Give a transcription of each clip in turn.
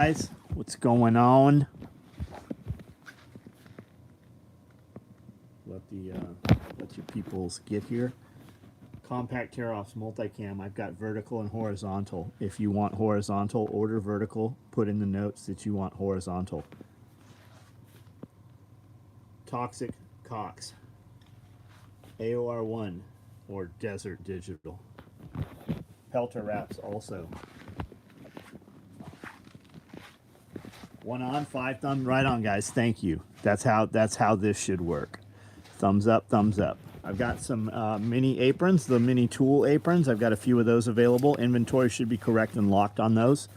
Guys, what's going on? Let your peoples get here. Compact tear-offs, multicam. I've got vertical and horizontal. If you want horizontal, order vertical. Put in the notes that you want horizontal. Toxic Cox. AOR1 or Desert Digital. Pelter wraps also. One on, 5 thumb, right on, guys. Thank you. That's how this should work. Thumbs up, thumbs up. I've got some mini aprons, the mini tool aprons. I've got a few of those available. Inventory should be correct and locked on those.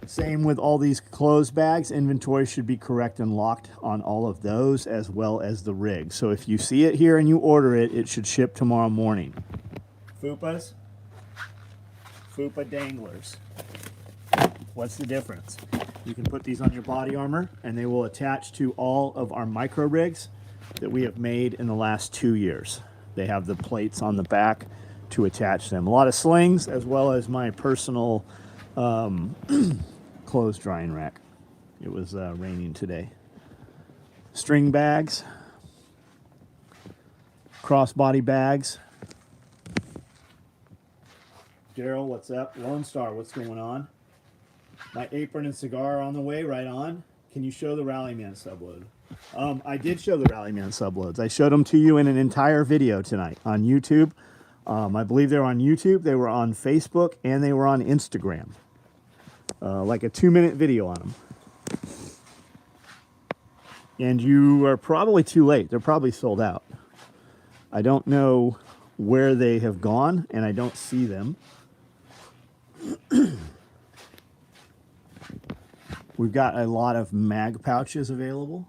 Same with all these clothes bags. Inventory should be correct and locked on all of those, as well as the rig. So if you see it here and you order it, it should ship tomorrow morning. Fupas, Fupa danglers. What's the difference? You can put these on your body armor and they will attach to all of our micro rigs that we have made in the last 2 years. They have the plates on the back to attach them. A lot of slings, as well as my personal clothes drying rack. It was raining today. String bags, crossbody bags. Daryl, what's up? Lone Star, what's going on? My apron and cigar are on the way, right on. Can you show the Rallyman subload? I did show the Rallyman subloads. I showed them to you in an entire video tonight on YouTube. I believe they were on YouTube, they were on Facebook, and they were on Instagram. Like a 2-minute video on them. And you are probably too late. They're probably sold out. I don't know where they have gone, and I don't see them. We've got a lot of mag pouches available.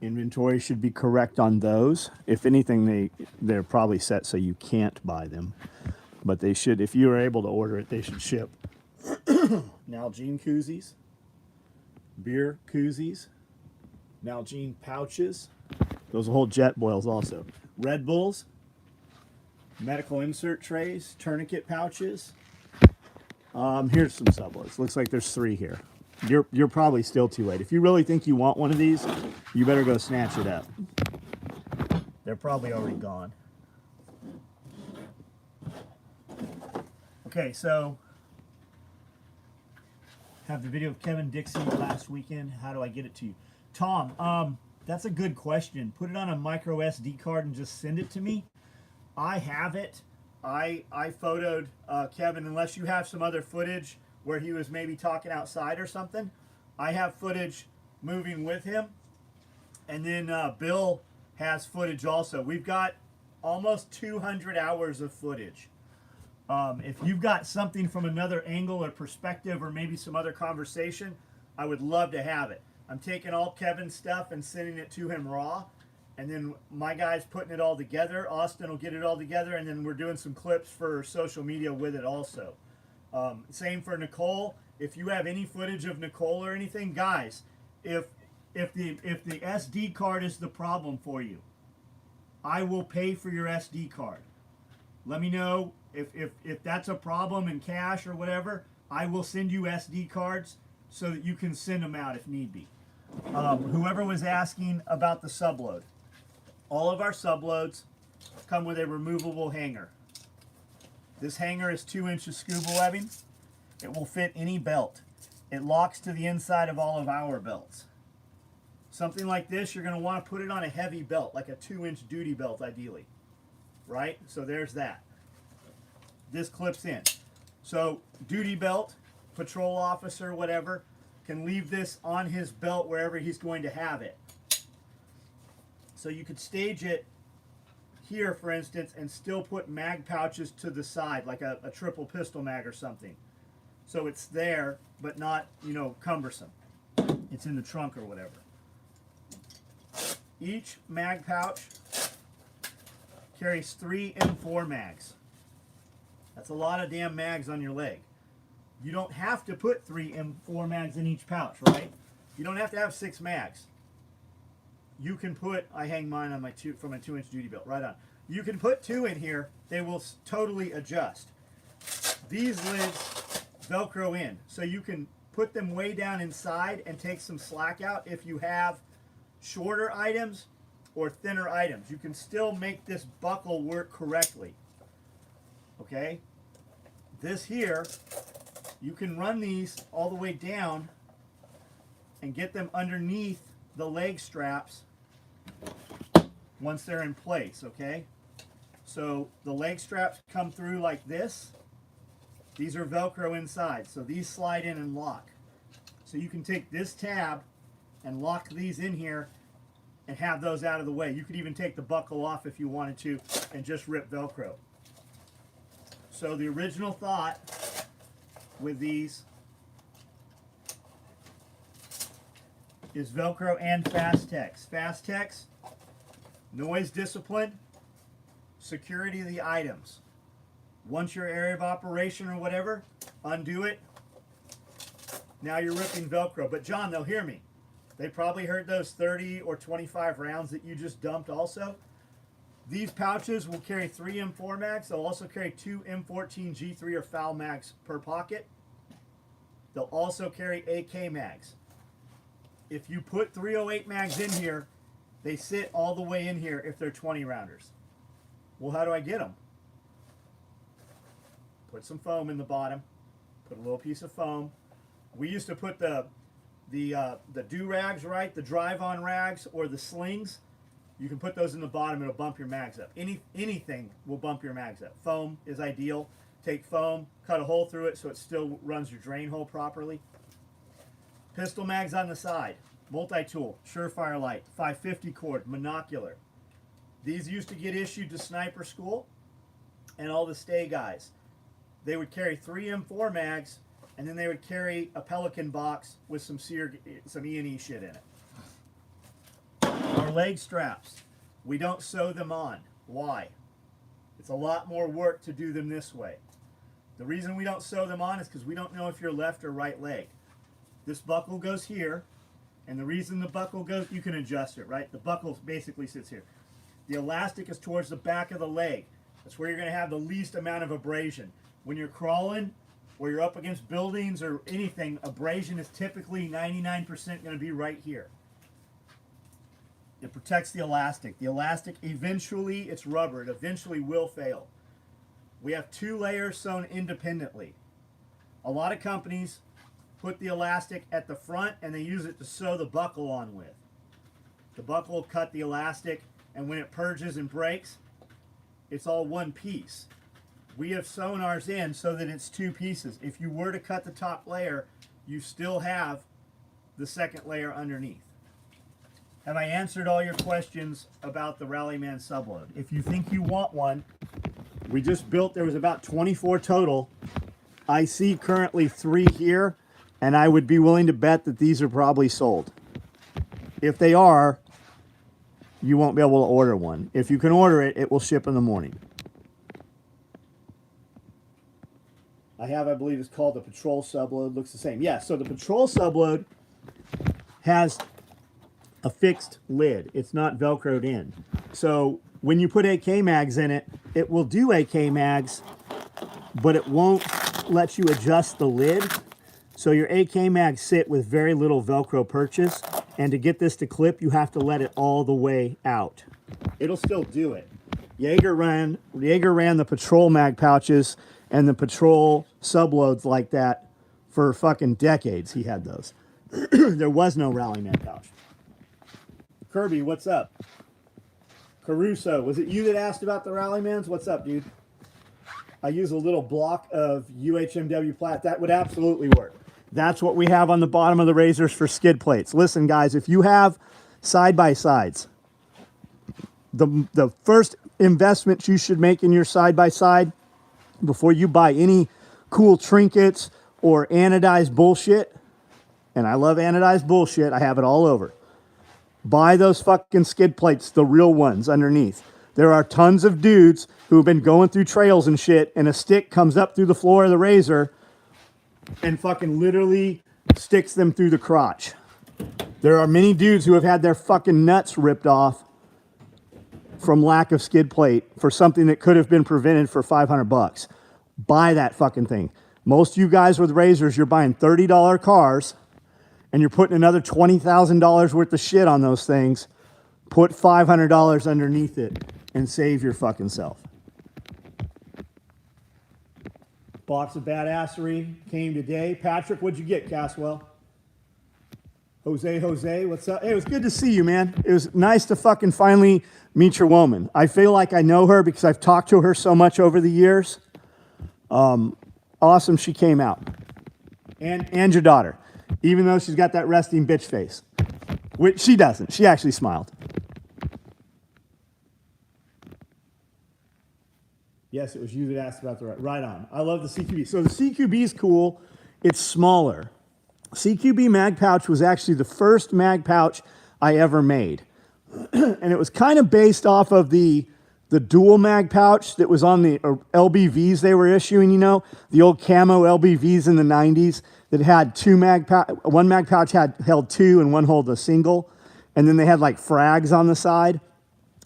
Inventory should be correct on those. If anything, they're probably set so you can't buy them. But they should, if you are able to order it, they should ship. Nalgene koozies, beer koozies, Nalgene pouches. Those will hold jet boils also. Red Bulls, medical insert trays, tourniquet pouches. Here's some subloads. Looks like there's 3 here. You're probably still too late. If you really think you want one of these, you better go snatch it up. They're probably already gone. Okay, so have the video of Kevin Dixon last weekend. How do I get it to you? Tom, that's a good question. Put it on a micro SD card and just send it to me. I have it. I photoed Kevin, unless you have some other footage where he was maybe talking outside or something. I have footage moving with him. And then Bill has footage also. We've got almost 200 hours of footage. If you've got something from another angle or perspective or maybe some other conversation, I would love to have it. I'm taking all Kevin's stuff and sending it to him raw. And then my guy's putting it all together. Austin will get it all together. And then we're doing some clips for social media with it also. Same for Nicole. If you have any footage of Nicole or anything, guys, if the SD card is the problem for you, I will pay for your SD card. Let me know if that's a problem in cash or whatever. I will send you SD cards so that you can send them out if need be. Whoever was asking about the subload, all of our subloads come with a removable hanger. This hanger is 2 inches scuba webbing. It will fit any belt. It locks to the inside of all of our belts. Something like this, you're going to want to put it on a heavy belt, like a 2-inch duty belt ideally. Right? So there's that. This clips in. So duty belt, patrol officer, whatever, can leave this on his belt wherever he's going to have it. So you could stage it here, for instance, and still put mag pouches to the side, like a triple pistol mag or something. So it's there, but not, cumbersome. It's in the trunk or whatever. Each mag pouch carries 3 M4 mags. That's a lot of damn mags on your leg. You don't have to put 3 M4 mags in each pouch, right? You don't have to have 6 mags. You can put, I hang mine on from a 2-inch duty belt, right on. You can put 2 in here, they will totally adjust. These lids Velcro in, so you can put them way down inside and take some slack out if you have shorter items or thinner items. You can still make this buckle work correctly. Okay? This here, you can run these all the way down and get them underneath the leg straps once they're in place, okay? So the leg straps come through like this. These are Velcro inside, so these slide in and lock. So you can take this tab and lock these in here and have those out of the way. You could even take the buckle off if you wanted to and just rip Velcro. So the original thought with these is Velcro and Fastex. Fastex, noise discipline, security of the items. Once your area of operation or whatever, undo it. Now you're ripping Velcro. But John, they'll hear me. They probably heard those 30 or 25 rounds that you just dumped also. These pouches will carry 3 M4 mags. They'll also carry 2 M14 G3 or FAL mags per pocket. They'll also carry AK mags. If you put 308 mags in here, they sit all the way in here if they're 20 rounders. Well, how do I get them? Put some foam in the bottom. Put a little piece of foam. We used to put the do-rags, right? The drive-on rags or the slings. You can put those in the bottom. It'll bump your mags up. Anything will bump your mags up. Foam is ideal. Take foam, cut a hole through it so it still runs your drain hole properly. Pistol mags on the side. Multi-tool, Surefire light, 550 cord, monocular. These used to get issued to sniper school and all the stay guys. They would carry 3 M4 mags, and then they would carry a Pelican box with some E&E shit in it. Our leg straps, we don't sew them on. Why? It's a lot more work to do them this way. The reason we don't sew them on is because we don't know if you're left or right leg. This buckle goes here, and the reason the buckle goes, you can adjust it, right? The buckle basically sits here. The elastic is towards the back of the leg. That's where you're going to have the least amount of abrasion. When you're crawling or you're up against buildings or anything, abrasion is typically 99% going to be right here. It protects the elastic. The elastic, eventually, it's rubber. It eventually will fail. We have 2 layers sewn independently. A lot of companies put the elastic at the front and they use it to sew the buckle on with. The buckle will cut the elastic, and when it purges and breaks, it's all one piece. We have sewn ours in so that it's 2 pieces. If you were to cut the top layer, you still have the second layer underneath. Have I answered all your questions about the Rallyman Subload? If you think you want one, we just built, there was about 24 total. I see currently 3 here, and I would be willing to bet that these are probably sold. If they are, you won't be able to order one. If you can order it, it will ship in the morning. I have, I believe it's called the Patrol Subload. Looks the same. Yeah, so the Patrol Subload has a fixed lid. It's not Velcroed in. So when you put AK mags in it, it will do AK mags, but it won't let you adjust the lid. So your AK mags sit with very little Velcro purchase. And to get this to clip, you have to let it all the way out. It'll still do it. Jaeger ran the Patrol mag pouches and the Patrol Subloads like that for fucking decades. He had those. There was no Rallyman pouch. Kirby, what's up? Caruso, was it you that asked about the Rallymans? What's up, dude? I use a little block of UHMW plat. That would absolutely work. That's what we have on the bottom of the razors for skid plates. Listen, guys, if you have side-by-sides, the first investment you should make in your side-by-side before you buy any cool trinkets or anodized bullshit, and I love anodized bullshit, I have it all over. Buy those fucking skid plates, the real ones underneath. There are tons of dudes who have been going through trails and shit, and a stick comes up through the floor of the razor and fucking literally sticks them through the crotch. There are many dudes who have had their fucking nuts ripped off from lack of skid plate for something that could have been prevented for $500. Buy that fucking thing. Most of you guys with razors, you're buying $30 cars, and you're putting another $20,000 worth of shit on those things. Put $500 underneath it and save your fucking self. Box of badassery came today. Patrick, what'd you get, Caswell? Jose, what's up? Hey, it was good to see you, man. It was nice to fucking finally meet your woman. I feel like I know her because I've talked to her so much over the years. Awesome she came out. And your daughter, even though she's got that resting bitch face. Which she doesn't. She actually smiled. Yes, it was you that asked about the right on. I love the CQB. So the CQB is cool. It's smaller. CQB mag pouch was actually the first mag pouch I ever made. And it was kind of based off of the dual mag pouch that was on the LBVs they were issuing, you know, the old camo LBVs in the 90s that had one mag pouch held two and one held a single. And then they had like frags on the side.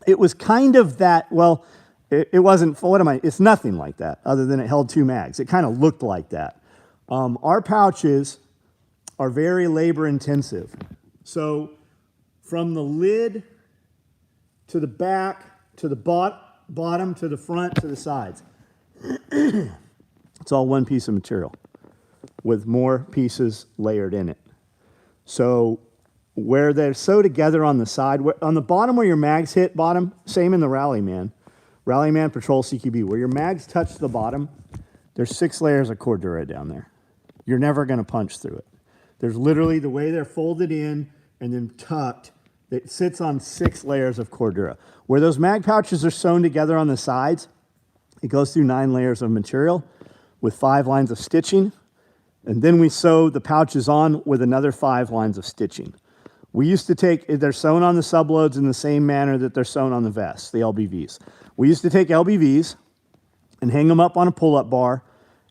It was kind of that, well, it wasn't, it's nothing like that other than it held two mags. It kind of looked like that. Our pouches are very labor intensive. So from the lid to the back, to the bottom, to the front, to the sides, it's all one piece of material with more pieces layered in it. So where they're sewed together on the side, on the bottom where your mags hit bottom, same in the Rallyman Patrol CQB, where your mags touch the bottom, there's 6 layers of Cordura down there. You're never gonna punch through it. There's literally the way they're folded in and then tucked, it sits on 6 layers of Cordura. Where those mag pouches are sewn together on the sides, it goes through 9 layers of material with 5 lines of stitching. And then we sew the pouches on with another 5 lines of stitching. We used to they're sewn on the subloads in the same manner that they're sewn on the vests, the LBVs. We used to take LBVs and hang them up on a pull-up bar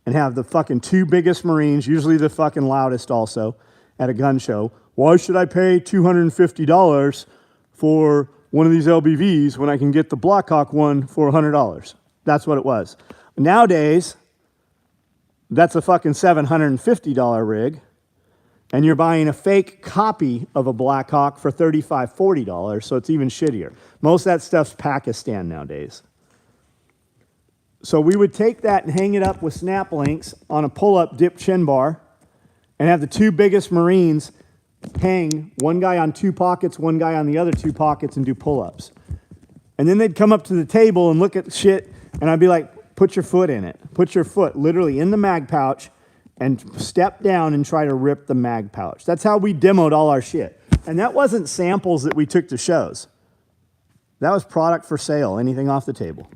and have the fucking 2 biggest Marines, usually the fucking loudest also, at a gun show. Why should I pay $250 for one of these LBVs when I can get the Blackhawk one for $100? That's what it was. Nowadays, that's a fucking $750 rig, and you're buying a fake copy of a Blackhawk for $35, $40, so it's even shittier. Most of that stuff's Pakistan nowadays. So we would take that and hang it up with snap links on a pull-up dip chin bar and have the 2 biggest Marines hang, one guy on 2 pockets, one guy on the other 2 pockets, and do pull-ups. And then they'd come up to the table and look at shit, and I'd be like, put your foot in it. Put your foot literally in the mag pouch and step down and try to rip the mag pouch. That's how we demoed all our shit. And that wasn't samples that we took to shows. That was product for sale, anything off the table.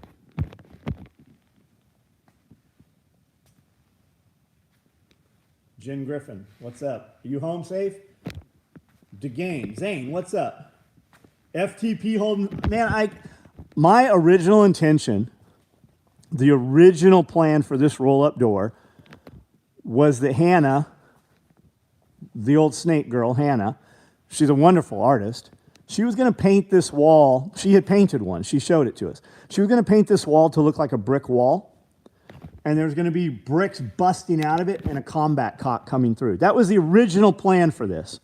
Jen Griffin, what's up? Are you home safe? DeGane, Zane, what's up? FTP holding, man, my original intention, the original plan for this roll-up door was that Hannah, the old snake girl, Hannah, she's a wonderful artist. She was going to paint this wall. She had painted one. She showed it to us. She was going to paint this wall to look like a brick wall, and there's going to be bricks busting out of it and a combat cock coming through. That was the original plan for this.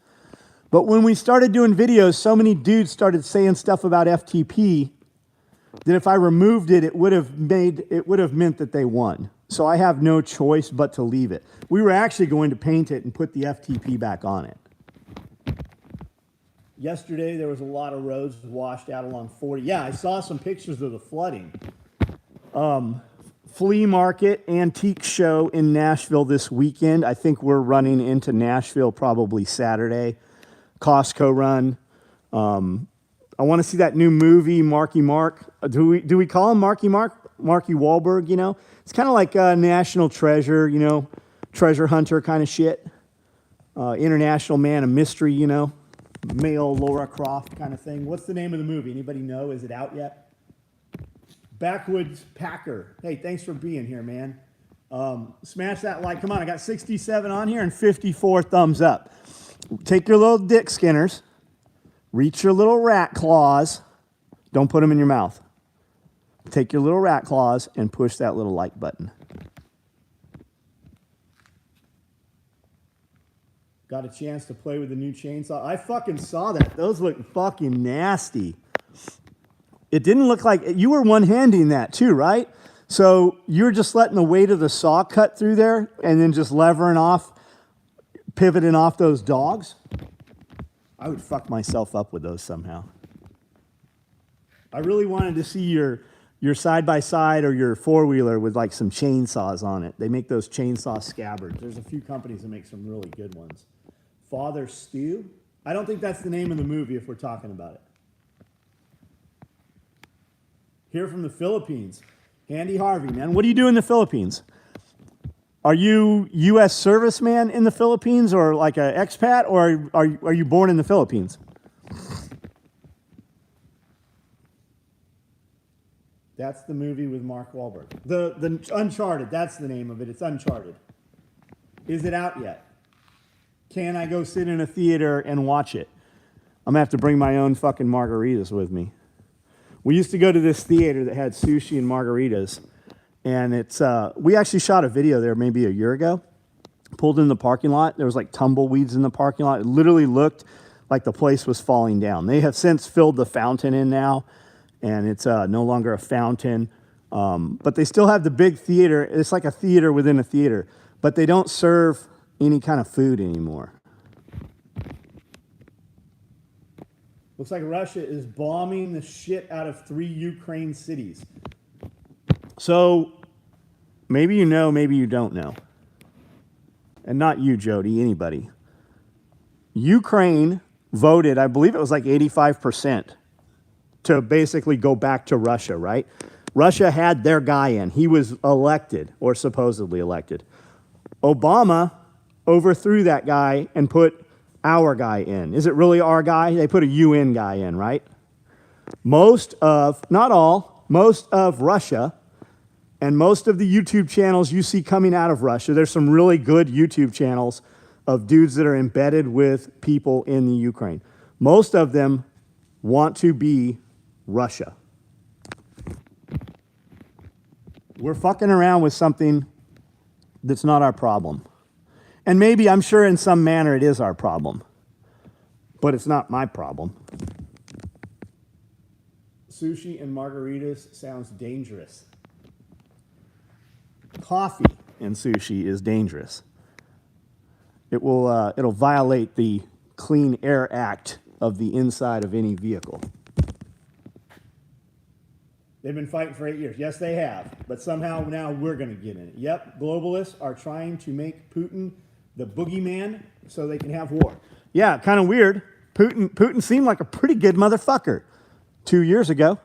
But when we started doing videos, so many dudes started saying stuff about FTP that if I removed it, it would have meant that they won. So I have no choice but to leave it. We were actually going to paint it and put the FTP back on it. Yesterday, there was a lot of roads washed out along 40. Yeah, I saw some pictures of the flooding. Flea market, antique show in Nashville this weekend. I think we're running into Nashville probably Saturday. Costco run. I want to see that new movie, Marky Mark. Do we call him Marky Mark? Marky Wahlberg, you know? It's kind of like a National Treasure, you know, treasure hunter kind of shit. International Man of Mystery, you know? Male Laura Croft kind of thing. What's the name of the movie? Anybody know? Is it out yet? Backwoods Packer. Hey, thanks for being here, man. Smash that like. Come on, I got 67 on here and 54 thumbs up. Take your little dick skinners, reach your little rat claws. Don't put them in your mouth. Take your little rat claws and push that little like button. Got a chance to play with the new chainsaw. I fucking saw that. Those look fucking nasty. It didn't look like, you were one-handing that too, right? So you were just letting the weight of the saw cut through there and then just levering off, pivoting off those dogs? I would fuck myself up with those somehow. I really wanted to see your side-by-side or your four-wheeler with like some chainsaws on it. They make those chainsaw scabbards. There's a few companies that make some really good ones. Father Stew? I don't think that's the name of the movie if we're talking about it. Here from the Philippines. Andy Harvey, man. What do you do in the Philippines? Are you U.S. serviceman in the Philippines or like an expat, or are you born in the Philippines? That's the movie with Mark Wahlberg. The Uncharted, that's the name of it. It's Uncharted. Is it out yet? Can I go sit in a theater and watch it? I'm going to have to bring my own fucking margaritas with me. We used to go to this theater that had sushi and margaritas, and it's we actually shot a video there maybe a year ago. Pulled in the parking lot. There was like tumbleweeds in the parking lot. It literally looked like the place was falling down. They have since filled the fountain in now, and it's no longer a fountain. But they still have the big theater. It's like a theater within a theater, but they don't serve any kind of food anymore. Looks like Russia is bombing the shit out of 3 Ukraine cities. So maybe you know, maybe you don't know. And not you, Jody, anybody. Ukraine voted, I believe it was like 85%, to basically go back to Russia, right? Russia had their guy in. He was elected, or supposedly elected. Obama overthrew that guy and put our guy in. Is it really our guy? They put a UN guy in, right? Most of, not all, most of Russia and most of the YouTube channels you see coming out of Russia, there's some really good YouTube channels of dudes that are embedded with people in the Ukraine. Most of them want to be Russia. We're fucking around with something that's not our problem. And maybe, I'm sure in some manner it is our problem, but it's not my problem. Sushi and margaritas sounds dangerous. Coffee and sushi is dangerous. It will, it'll violate the Clean Air Act of the inside of any vehicle. They've been fighting for 8 years. Yes, they have. But somehow now we're going to get in it. Yep, globalists are trying to make Putin the boogeyman so they can have war. Yeah, kind of weird. Putin seemed like a pretty good motherfucker 2 years ago.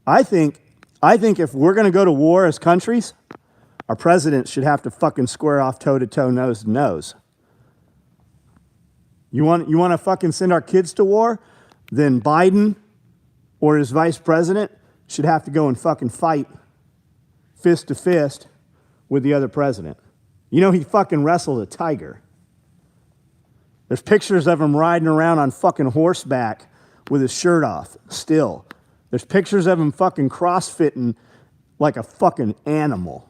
I think if we're going to go to war as countries, our presidents should have to fucking square off toe-to-toe, nose-to-nose. You want to fucking send our kids to war? Then Biden or his vice president should have to go and fucking fight fist to fist with the other president. You know, he fucking wrestled a tiger. There's pictures of him riding around on fucking horseback with his shirt off still. There's pictures of him fucking crossfitting like a fucking animal.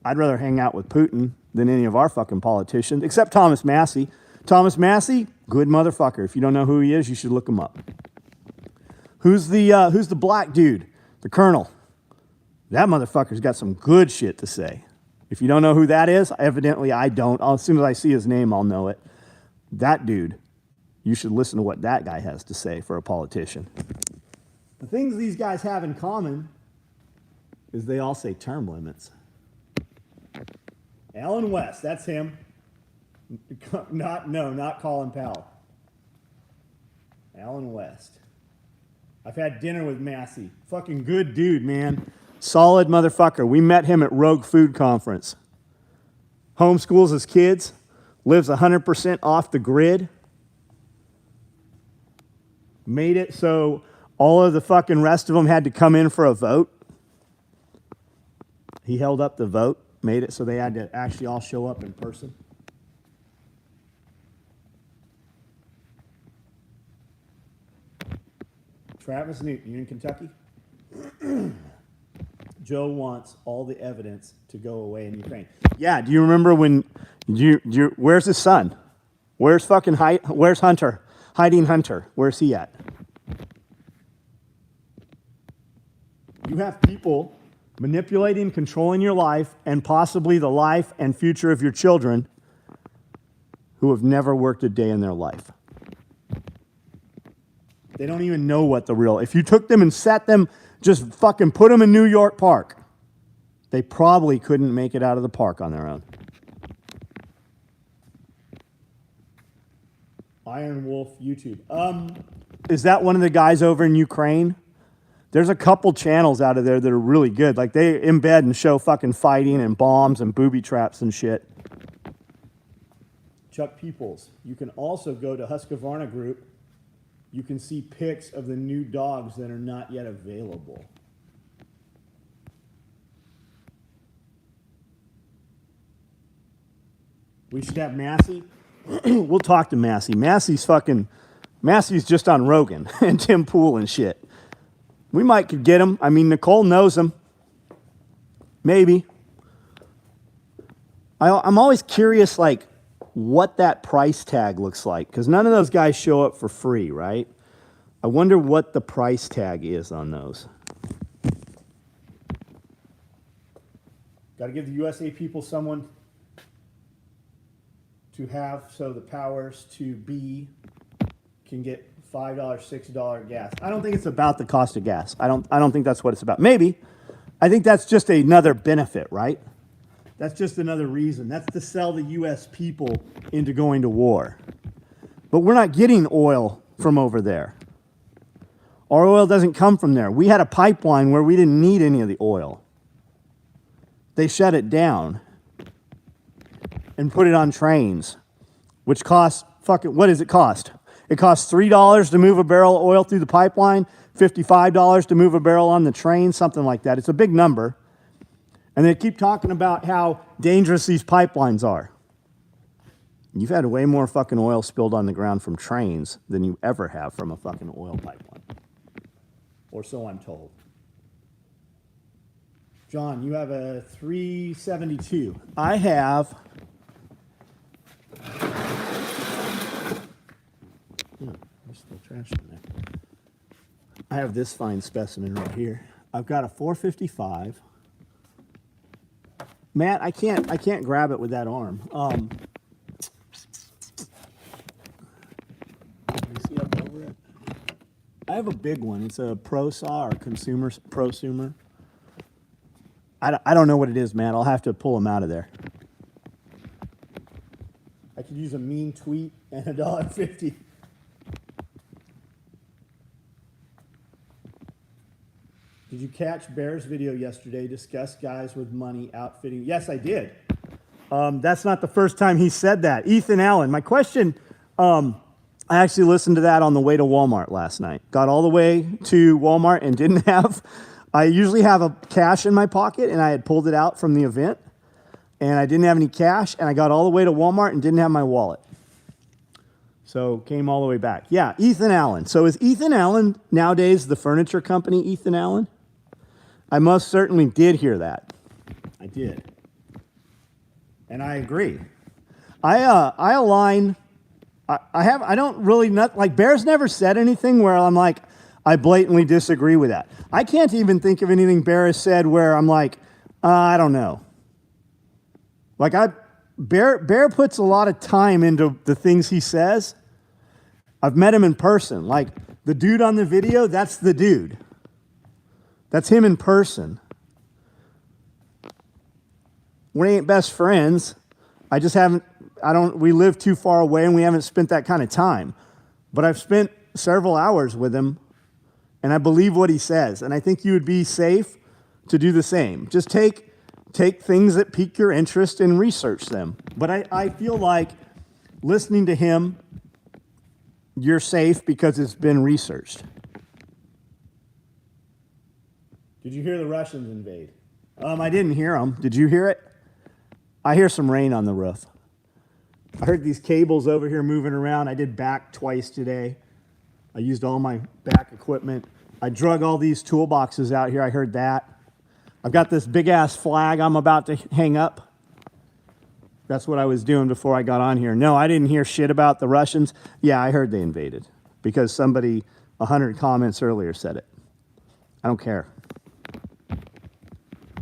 I'd rather hang out with Putin than any of our fucking politicians, except Thomas Massey. Thomas Massey, good motherfucker. If you don't know who he is, you should look him up. Who's the black dude? The colonel. That motherfucker's got some good shit to say. If you don't know who that is, evidently I don't. As soon as I see his name, I'll know it. That dude, you should listen to what that guy has to say for a politician. The things these guys have in common is they all say term limits. Alan West, that's him. Not Colin Powell. Alan West. I've had dinner with Massey. Fucking good dude, man. Solid motherfucker. We met him at Rogue Food Conference. Homeschools his kids. Lives 100% off the grid. Made it so all of the fucking rest of them had to come in for a vote. He held up the vote. Made it so they had to actually all show up in person. Travis Newton, you in Kentucky? Joe wants all the evidence to go away in Ukraine. Yeah, do you remember when where's his son? Where's where's Hunter? Hiding Hunter. Where's he at? You have people manipulating, controlling your life, and possibly the life and future of your children who have never worked a day in their life. They don't even know what the real... If you took them and set them, just fucking put them in New York Park, they probably couldn't make it out of the park on their own. Iron Wolf YouTube. Is that one of the guys over in Ukraine? There's a couple channels out of there that are really good. Like, they embed and show fucking fighting and bombs and booby traps and shit. Chuck Peoples. You can also go to Husqvarna Group. You can see pics of the new dogs that are not yet available. We should have Massey. We'll talk to Massey. Massey's just on Rogan and Tim Pool and shit. We might could get him. I mean, Nicole knows him. Maybe. I'm always curious, like, what that price tag looks like, because none of those guys show up for free, right? I wonder what the price tag is on those. Got to give the USA people someone to have, so the powers to be can get $5, $6 gas. I don't think it's about the cost of gas. I don't think that's what it's about. Maybe. I think that's just another benefit, right? That's just another reason. That's to sell the U.S. people into going to war. But we're not getting oil from over there. Our oil doesn't come from there. We had a pipeline where we didn't need any of the oil. They shut it down and put it on trains, which costs what does it cost? It costs $3 to move a barrel of oil through the pipeline, $55 to move a barrel on the train, something like that. It's a big number. And they keep talking about how dangerous these pipelines are. You've had way more fucking oil spilled on the ground from trains than you ever have from a fucking oil pipeline. Or so I'm told. John, you have a 372. I have... there's still trash in there. I have this fine specimen right here. I've got a 455. Matt, I can't grab it with that arm. Let me see up over it. I have a big one. It's a pro saw or prosumer. I don't know what it is, Matt. I'll have to pull them out of there. I could use a mean tweet and $1.50. Did you catch Bear's video yesterday? Discuss guys with money outfitting. Yes, I did. That's not the first time he said that. Ethan Allen. My question, I actually listened to that on the way to Walmart last night. Got all the way to Walmart and didn't have, I usually have a cash in my pocket, and I had pulled it out from the event, and I didn't have any cash, and I got all the way to Walmart and didn't have my wallet. So came all the way back. Yeah, Ethan Allen. So is Ethan Allen nowadays the furniture company Ethan Allen? I most certainly did hear that. I did. And I agree. I align, I don't really, like Bear's never said anything where I'm like, I blatantly disagree with that. I can't even think of anything Bear has said where I'm like, I don't know. Like Bear puts a lot of time into the things he says. I've met him in person. Like the dude on the video, that's the dude. That's him in person. We ain't best friends. We live too far away and we haven't spent that kind of time. But I've spent several hours with him and I believe what he says. And I think you would be safe to do the same. Just take things that pique your interest and research them. But I feel like listening to him, you're safe because it's been researched. Did you hear the Russians invade? I didn't hear them. Did you hear it? I hear some rain on the roof. I heard these cables over here moving around. I did back twice today. I used all my back equipment. I drug all these toolboxes out here. I heard that. I've got this big ass flag I'm about to hang up. That's what I was doing before I got on here. No, I didn't hear shit about the Russians. Yeah, I heard they invaded because somebody 100 comments earlier said it. I don't care.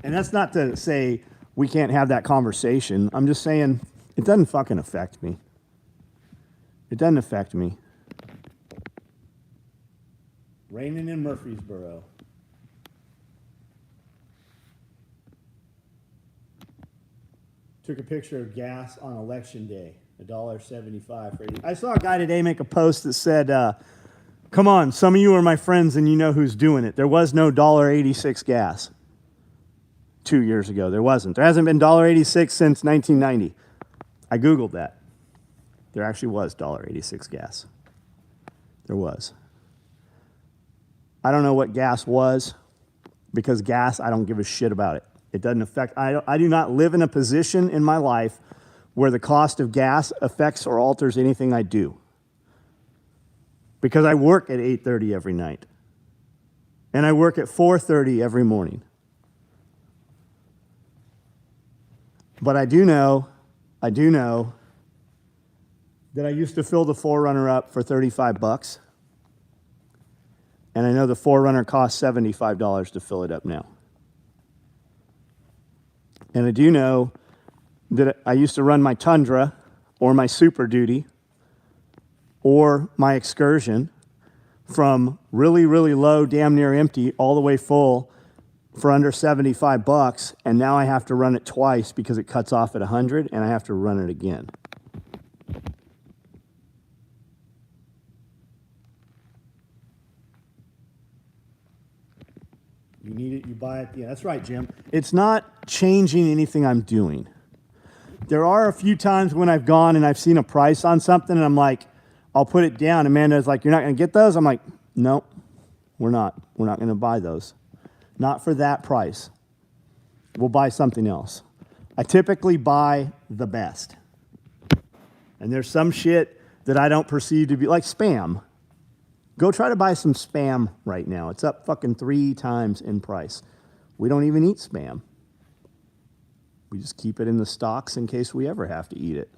And that's not to say we can't have that conversation. I'm just saying it doesn't fucking affect me. It doesn't affect me. Raining in Murfreesboro. Took a picture of gas on election day. $1.75 for 80. I saw a guy today make a post that said, come on, some of you are my friends and you know who's doing it. There was no $1.86 gas 2 years ago. There wasn't. There hasn't been $1.86 since 1990. I Googled that. There actually was $1.86 gas. There was. I don't know what gas was because gas, I don't give a shit about it. It doesn't affect, I do not live in a position in my life where the cost of gas affects or alters anything I do. Because I work at 8:30 every night. And I work at 4:30 every morning. But I do know that I used to fill the 4Runner up for $35. And I know the 4Runner costs $75 to fill it up now. And I do know that I used to run my Tundra or my Super Duty or my Excursion from really, really low, damn near empty, all the way full for under $75, and now I have to run it twice because it cuts off at 100, and I have to run it again. You need it, you buy it. Yeah, that's right, Jim. It's not changing anything I'm doing. There are a few times when I've gone and I've seen a price on something and I'm like, I'll put it down. Amanda's like, you're not going to get those? I'm like, no, we're not. We're not going to buy those. Not for that price. We'll buy something else. I typically buy the best. And there's some shit that I don't perceive to be like Spam. Go try to buy some Spam right now. It's up fucking 3 times in price. We don't even eat Spam. We just keep it in the stocks in case we ever have to eat it.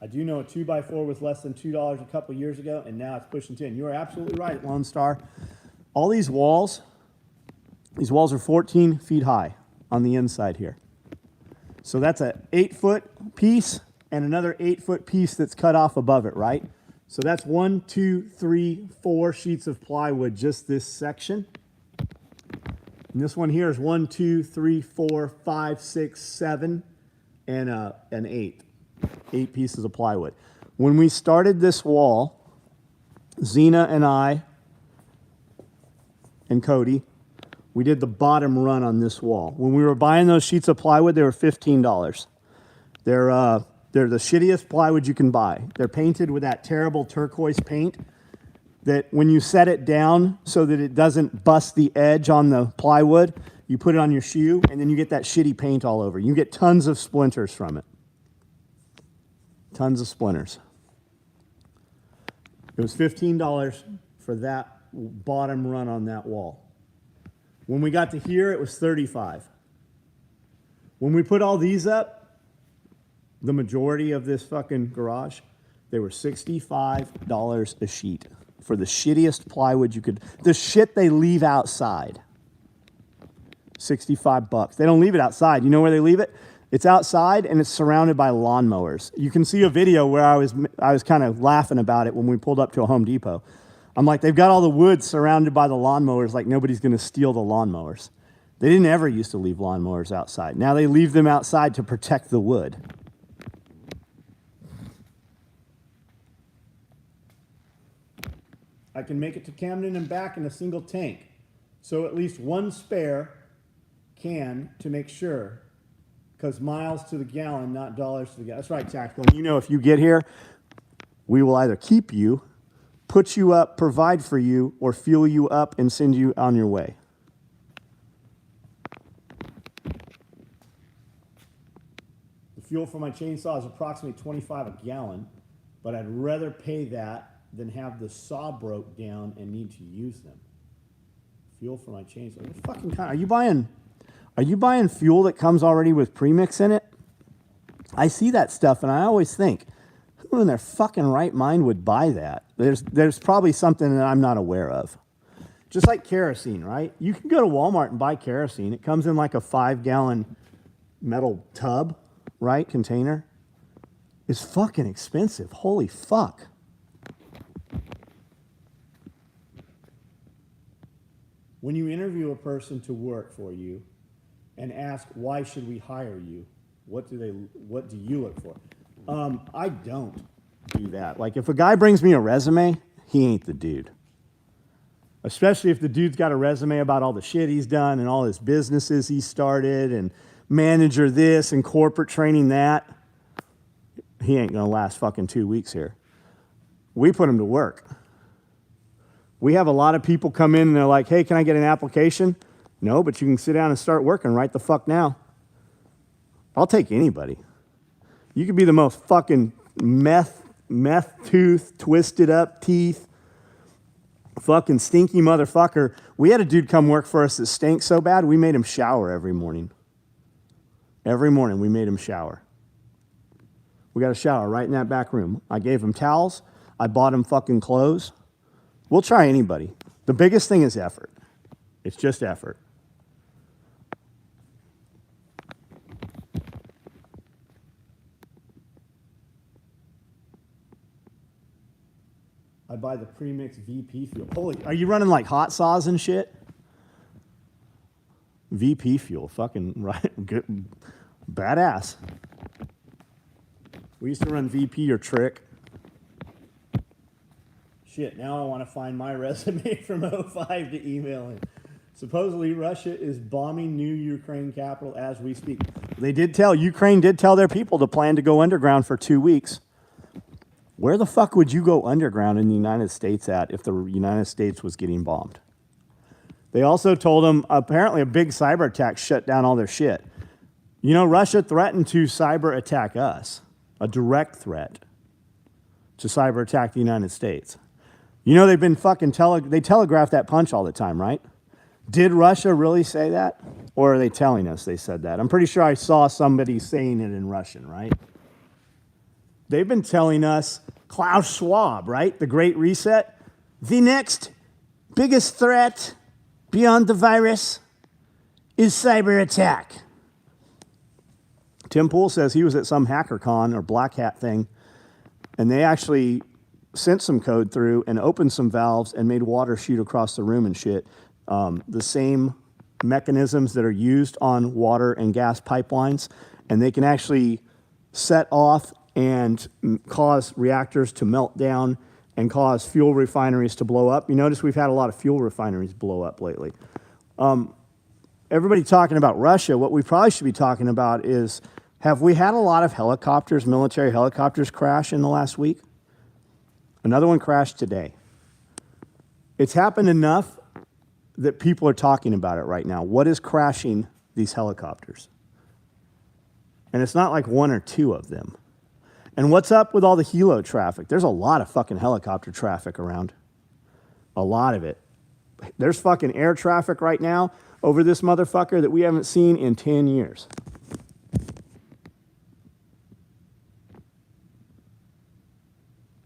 I do know a 2x4 was less than $2 a couple years ago, and now it's pushing 10. You are absolutely right, Lone Star. All these walls are 14 feet high on the inside here. So that's an 8-foot piece and another 8-foot piece that's cut off above it, right? So that's 1, 2, 3, 4 sheets of plywood, just this section. And this one here is 1, 2, 3, 4, 5, 6, 7, and an 8. 8 pieces of plywood. When we started this wall, Zena and I and Cody, we did the bottom run on this wall. When we were buying those sheets of plywood, they were $15. They're the shittiest plywood you can buy. They're painted with that terrible turquoise paint that when you set it down so that it doesn't bust the edge on the plywood, you put it on your shoe, and then you get that shitty paint all over. You get tons of splinters from it. Tons of splinters. It was $15 for that bottom run on that wall. When we got to here, it was $35. When we put all these up, the majority of this fucking garage, they were $65 a sheet for the shittiest plywood you could, the shit they leave outside. $65. They don't leave it outside. You know where they leave it? It's outside and it's surrounded by lawnmowers. You can see a video where I was kind of laughing about it when we pulled up to a Home Depot. I'm like, they've got all the wood surrounded by the lawnmowers like nobody's going to steal the lawnmowers. They didn't ever used to leave lawnmowers outside. Now they leave them outside to protect the wood. I can make it to Camden and back in a single tank. So at least one spare can to make sure. Because miles to the gallon, not dollars to the gallon. That's right, Tactical. You know, if you get here, we will either keep you, put you up, provide for you, or fuel you up and send you on your way. The fuel for my chainsaw is approximately $25 a gallon, but I'd rather pay that than have the saw broke down and need to use them. fuel for my chains. What fucking kind? Are you buying fuel that comes already with premix in it? I see that stuff and I always think, who in their fucking right mind would buy that? There's probably something that I'm not aware of. Just like kerosene, right? You can go to Walmart and buy kerosene. It comes in like a 5-gallon metal tub, right? Container. It's fucking expensive. Holy fuck. When you interview a person to work for you and ask, why should we hire you? What do you look for? I don't do that. Like if a guy brings me a resume, he ain't the dude. Especially if the dude's got a resume about all the shit he's done and all his businesses he started and manager this and corporate training that. He ain't gonna last fucking 2 weeks here. We put him to work. We have a lot of people come in and they're like, hey, can I get an application? No, but you can sit down and start working right the fuck now. I'll take anybody. You could be the most fucking meth tooth, twisted up teeth, fucking stinky motherfucker. We had a dude come work for us that stank so bad, we made him shower every morning. Every morning we made him shower. We got a shower right in that back room. I gave him towels. I bought him fucking clothes. We'll try anybody. The biggest thing is effort. It's just effort. I buy the premix VP fuel. Holy, are you running like hot saws and shit? VP fuel, fucking right, good, badass. We used to run VP or Trick. Shit, now I want to find my resume from 05 to email him. Supposedly Russia is bombing new Ukraine capital as we speak. Ukraine did tell their people to plan to go underground for 2 weeks. Where the fuck would you go underground in the United States at if the United States was getting bombed? They also told them apparently a big cyber attack shut down all their shit. You know, Russia threatened to cyber attack us. A direct threat to cyber attack the United States. You know, they've been fucking they telegraph that punch all the time, right? Did Russia really say that? Or are they telling us they said that? I'm pretty sure I saw somebody saying it in Russian, right? They've been telling us, Klaus Schwab, right? The Great Reset. The next biggest threat beyond the virus is cyber attack. Tim Pool says he was at some HackerCon or Black Hat thing, and they actually sent some code through and opened some valves and made water shoot across the room and shit. The same mechanisms that are used on water and gas pipelines, and they can actually set off and cause reactors to melt down and cause fuel refineries to blow up. You notice we've had a lot of fuel refineries blow up lately. Everybody talking about Russia, what we probably should be talking about is, have we had a lot of helicopters, military helicopters crash in the last week? Another one crashed today. It's happened enough that people are talking about it right now. What is crashing these helicopters? And it's not like one or two of them. And what's up with all the helo traffic? There's a lot of fucking helicopter traffic around. A lot of it. There's fucking air traffic right now over this motherfucker that we haven't seen in 10 years.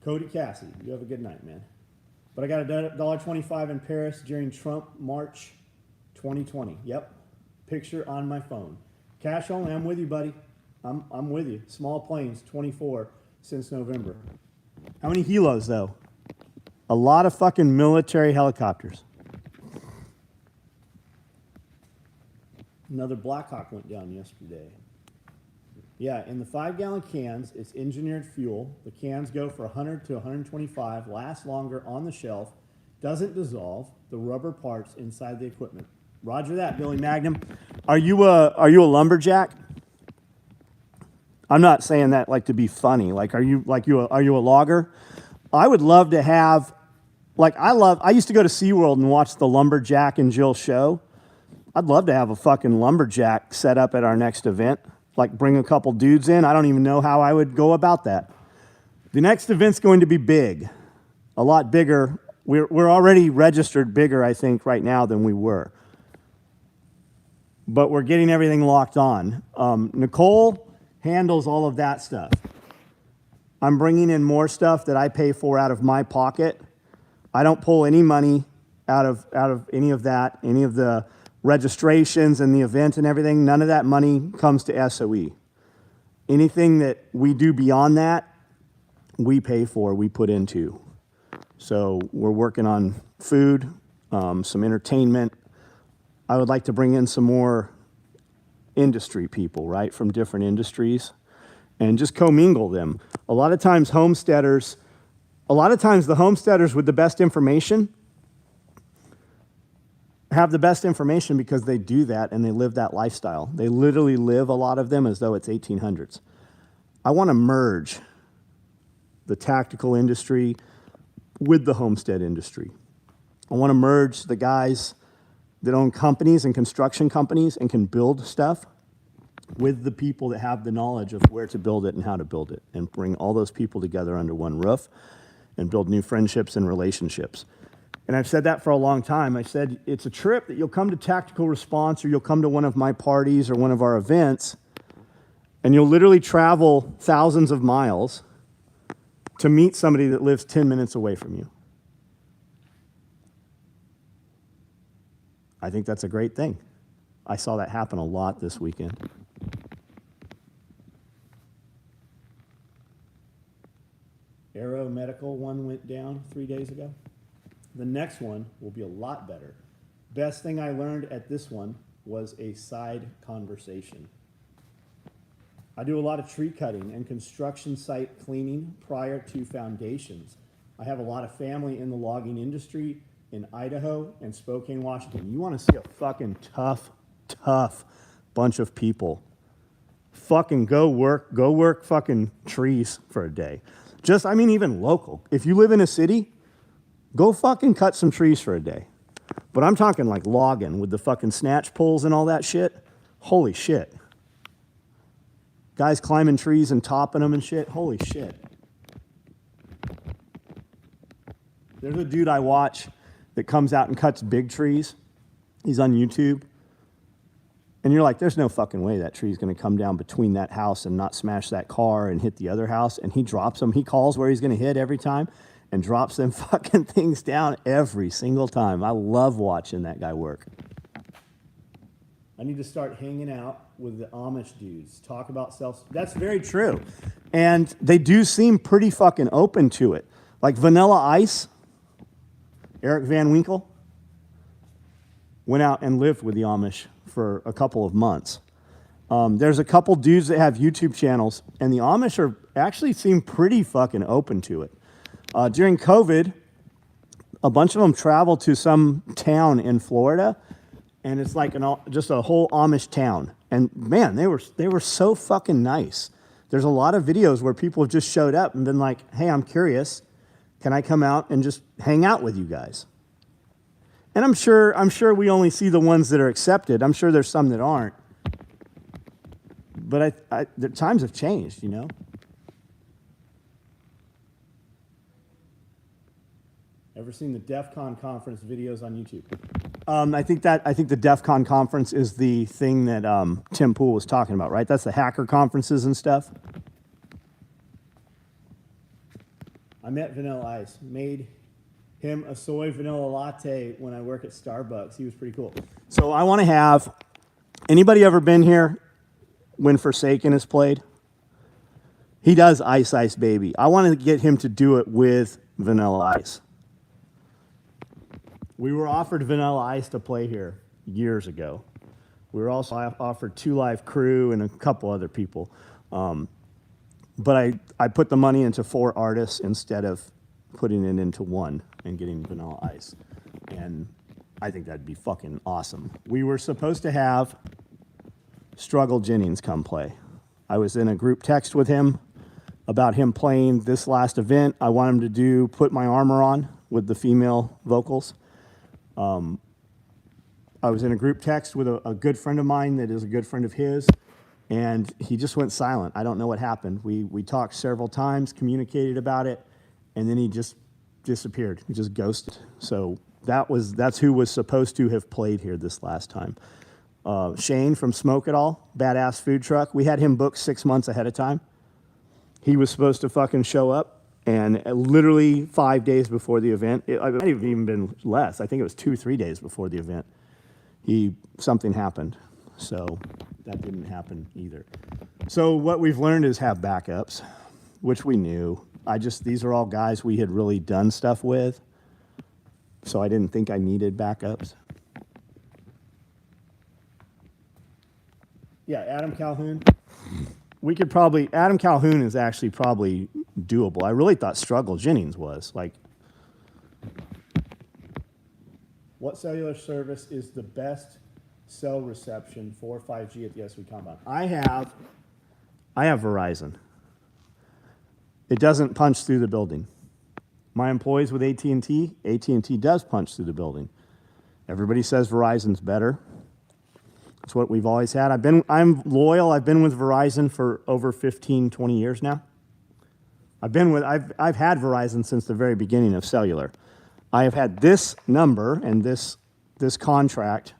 Cody Cassidy, you have a good night, man. But I got $1.25 in Paris during Trump March 2020. Yep. Picture on my phone. Cash only, I'm with you, buddy. I'm with you. Small planes, 24 since November. How many helos, though? A lot of fucking military helicopters. Another Black Hawk went down yesterday. Yeah, in the 5-gallon cans, it's engineered fuel. The cans go for 100 to 125, last longer on the shelf, doesn't dissolve, the rubber parts inside the equipment. Roger that, Billy Magnum. Are you a lumberjack? I'm not saying that like to be funny. Like, are you a logger? I would love to have, I used to go to SeaWorld and watch the Lumberjack and Jill show. I'd love to have a fucking lumberjack set up at our next event. Like bring a couple dudes in. I don't even know how I would go about that. The next event's going to be big, a lot bigger We're already registered bigger, I think, right now than we were. But we're getting everything locked on. Nicole handles all of that stuff. I'm bringing in more stuff that I pay for out of my pocket. I don't pull any money out of any of that, any of the registrations and the event and everything. None of that money comes to SOE. Anything that we do beyond that, we pay for, we put into. So we're working on food, some entertainment. I would like to bring in some more industry people, right, from different industries, and just commingle them. A lot of times the homesteaders with the best information have the best information because they do that and they live that lifestyle. They literally live, a lot of them, as though it's 1800s. I want to merge the tactical industry with the homestead industry. I want to merge the guys that own companies and construction companies and can build stuff with the people that have the knowledge of where to build it and how to build it, and bring all those people together under one roof and build new friendships and relationships. And I've said that for a long time. I said, it's a trip that you'll come to Tactical Response, or you'll come to one of my parties or one of our events, and you'll literally travel thousands of miles to meet somebody that lives 10 minutes away from you. I think that's a great thing. I saw that happen a lot this weekend. Aero Medical one went down 3 days ago. The next one will be a lot better. Best thing I learned at this one was a side conversation. I do a lot of tree cutting and construction site cleaning prior to foundations. I have a lot of family in the logging industry in Idaho and Spokane, Washington. You want to see a fucking tough bunch of people. Fucking go work fucking trees for a day. Even local. If you live in a city, go fucking cut some trees for a day. But I'm talking like logging with the fucking snatch poles and all that shit. Holy shit. Guys climbing trees and topping them and shit. Holy shit. There's a dude I watch that comes out and cuts big trees. He's on YouTube. And you're like, there's no fucking way that tree's going to come down between that house and not smash that car and hit the other house. And he drops them. He calls where he's going to hit every time and drops them fucking things down every single time. I love watching that guy work. I need to start hanging out with the Amish dudes. Talk about self. That's very true. And they do seem pretty fucking open to it. Like Vanilla Ice, Eric Van Winkle, went out and lived with the Amish for a couple of months. There's a couple dudes that have YouTube channels, and the Amish are actually seem pretty fucking open to it. During COVID, a bunch of them traveled to some town in Florida, and it's like just a whole Amish town. And man, they were so fucking nice. There's a lot of videos where people have just showed up and been like, hey, I'm curious. Can I come out and just hang out with you guys? And I'm sure we only see the ones that are accepted. I'm sure there's some that aren't. But the times have changed, you know? Ever seen the DEF CON conference videos on YouTube? I think the DEF CON conference is the thing that Tim Pool was talking about, right? That's the hacker conferences and stuff. I met Vanilla Ice, made him a soy vanilla latte when I work at Starbucks. He was pretty cool. So I want to have, anybody ever been here when Forsaken is played? He does Ice Ice Baby. I want to get him to do it with Vanilla Ice. We were offered Vanilla Ice to play here years ago. We were also offered Two Live Crew and a couple other people. But I put the money into 4 artists instead of putting it into one and getting Vanilla Ice. And I think that'd be fucking awesome. We were supposed to have Struggle Jennings come play. I was in a group text with him about him playing this last event. I want him to Put My Armor On with the female vocals. I was in a group text with a good friend of mine that is a good friend of his, and he just went silent. I don't know what happened. We talked several times, communicated about it, and then he just disappeared. He just ghosted. So that's who was supposed to have played here this last time. Shane from Smoke It All, badass food truck. We had him booked 6 months ahead of time. He was supposed to fucking show up, and literally 5 days before the event, it might have even been less. I think it was 2-3 days before the event. Something happened, so that didn't happen either. So what we've learned is have backups, which we knew. These are all guys we had really done stuff with, so I didn't think I needed backups. Yeah, Adam Calhoun. Adam Calhoun is actually probably doable. I really thought Struggle Jennings was. Like, what cellular service is the best cell reception for 5G at the SV compound? I have Verizon. It doesn't punch through the building. My employees with AT&T does punch through the building. Everybody says Verizon's better. It's what we've always had. I'm loyal. I've been with Verizon for over 15, 20 years now. I've had Verizon since the very beginning of cellular. I have had this number and this contract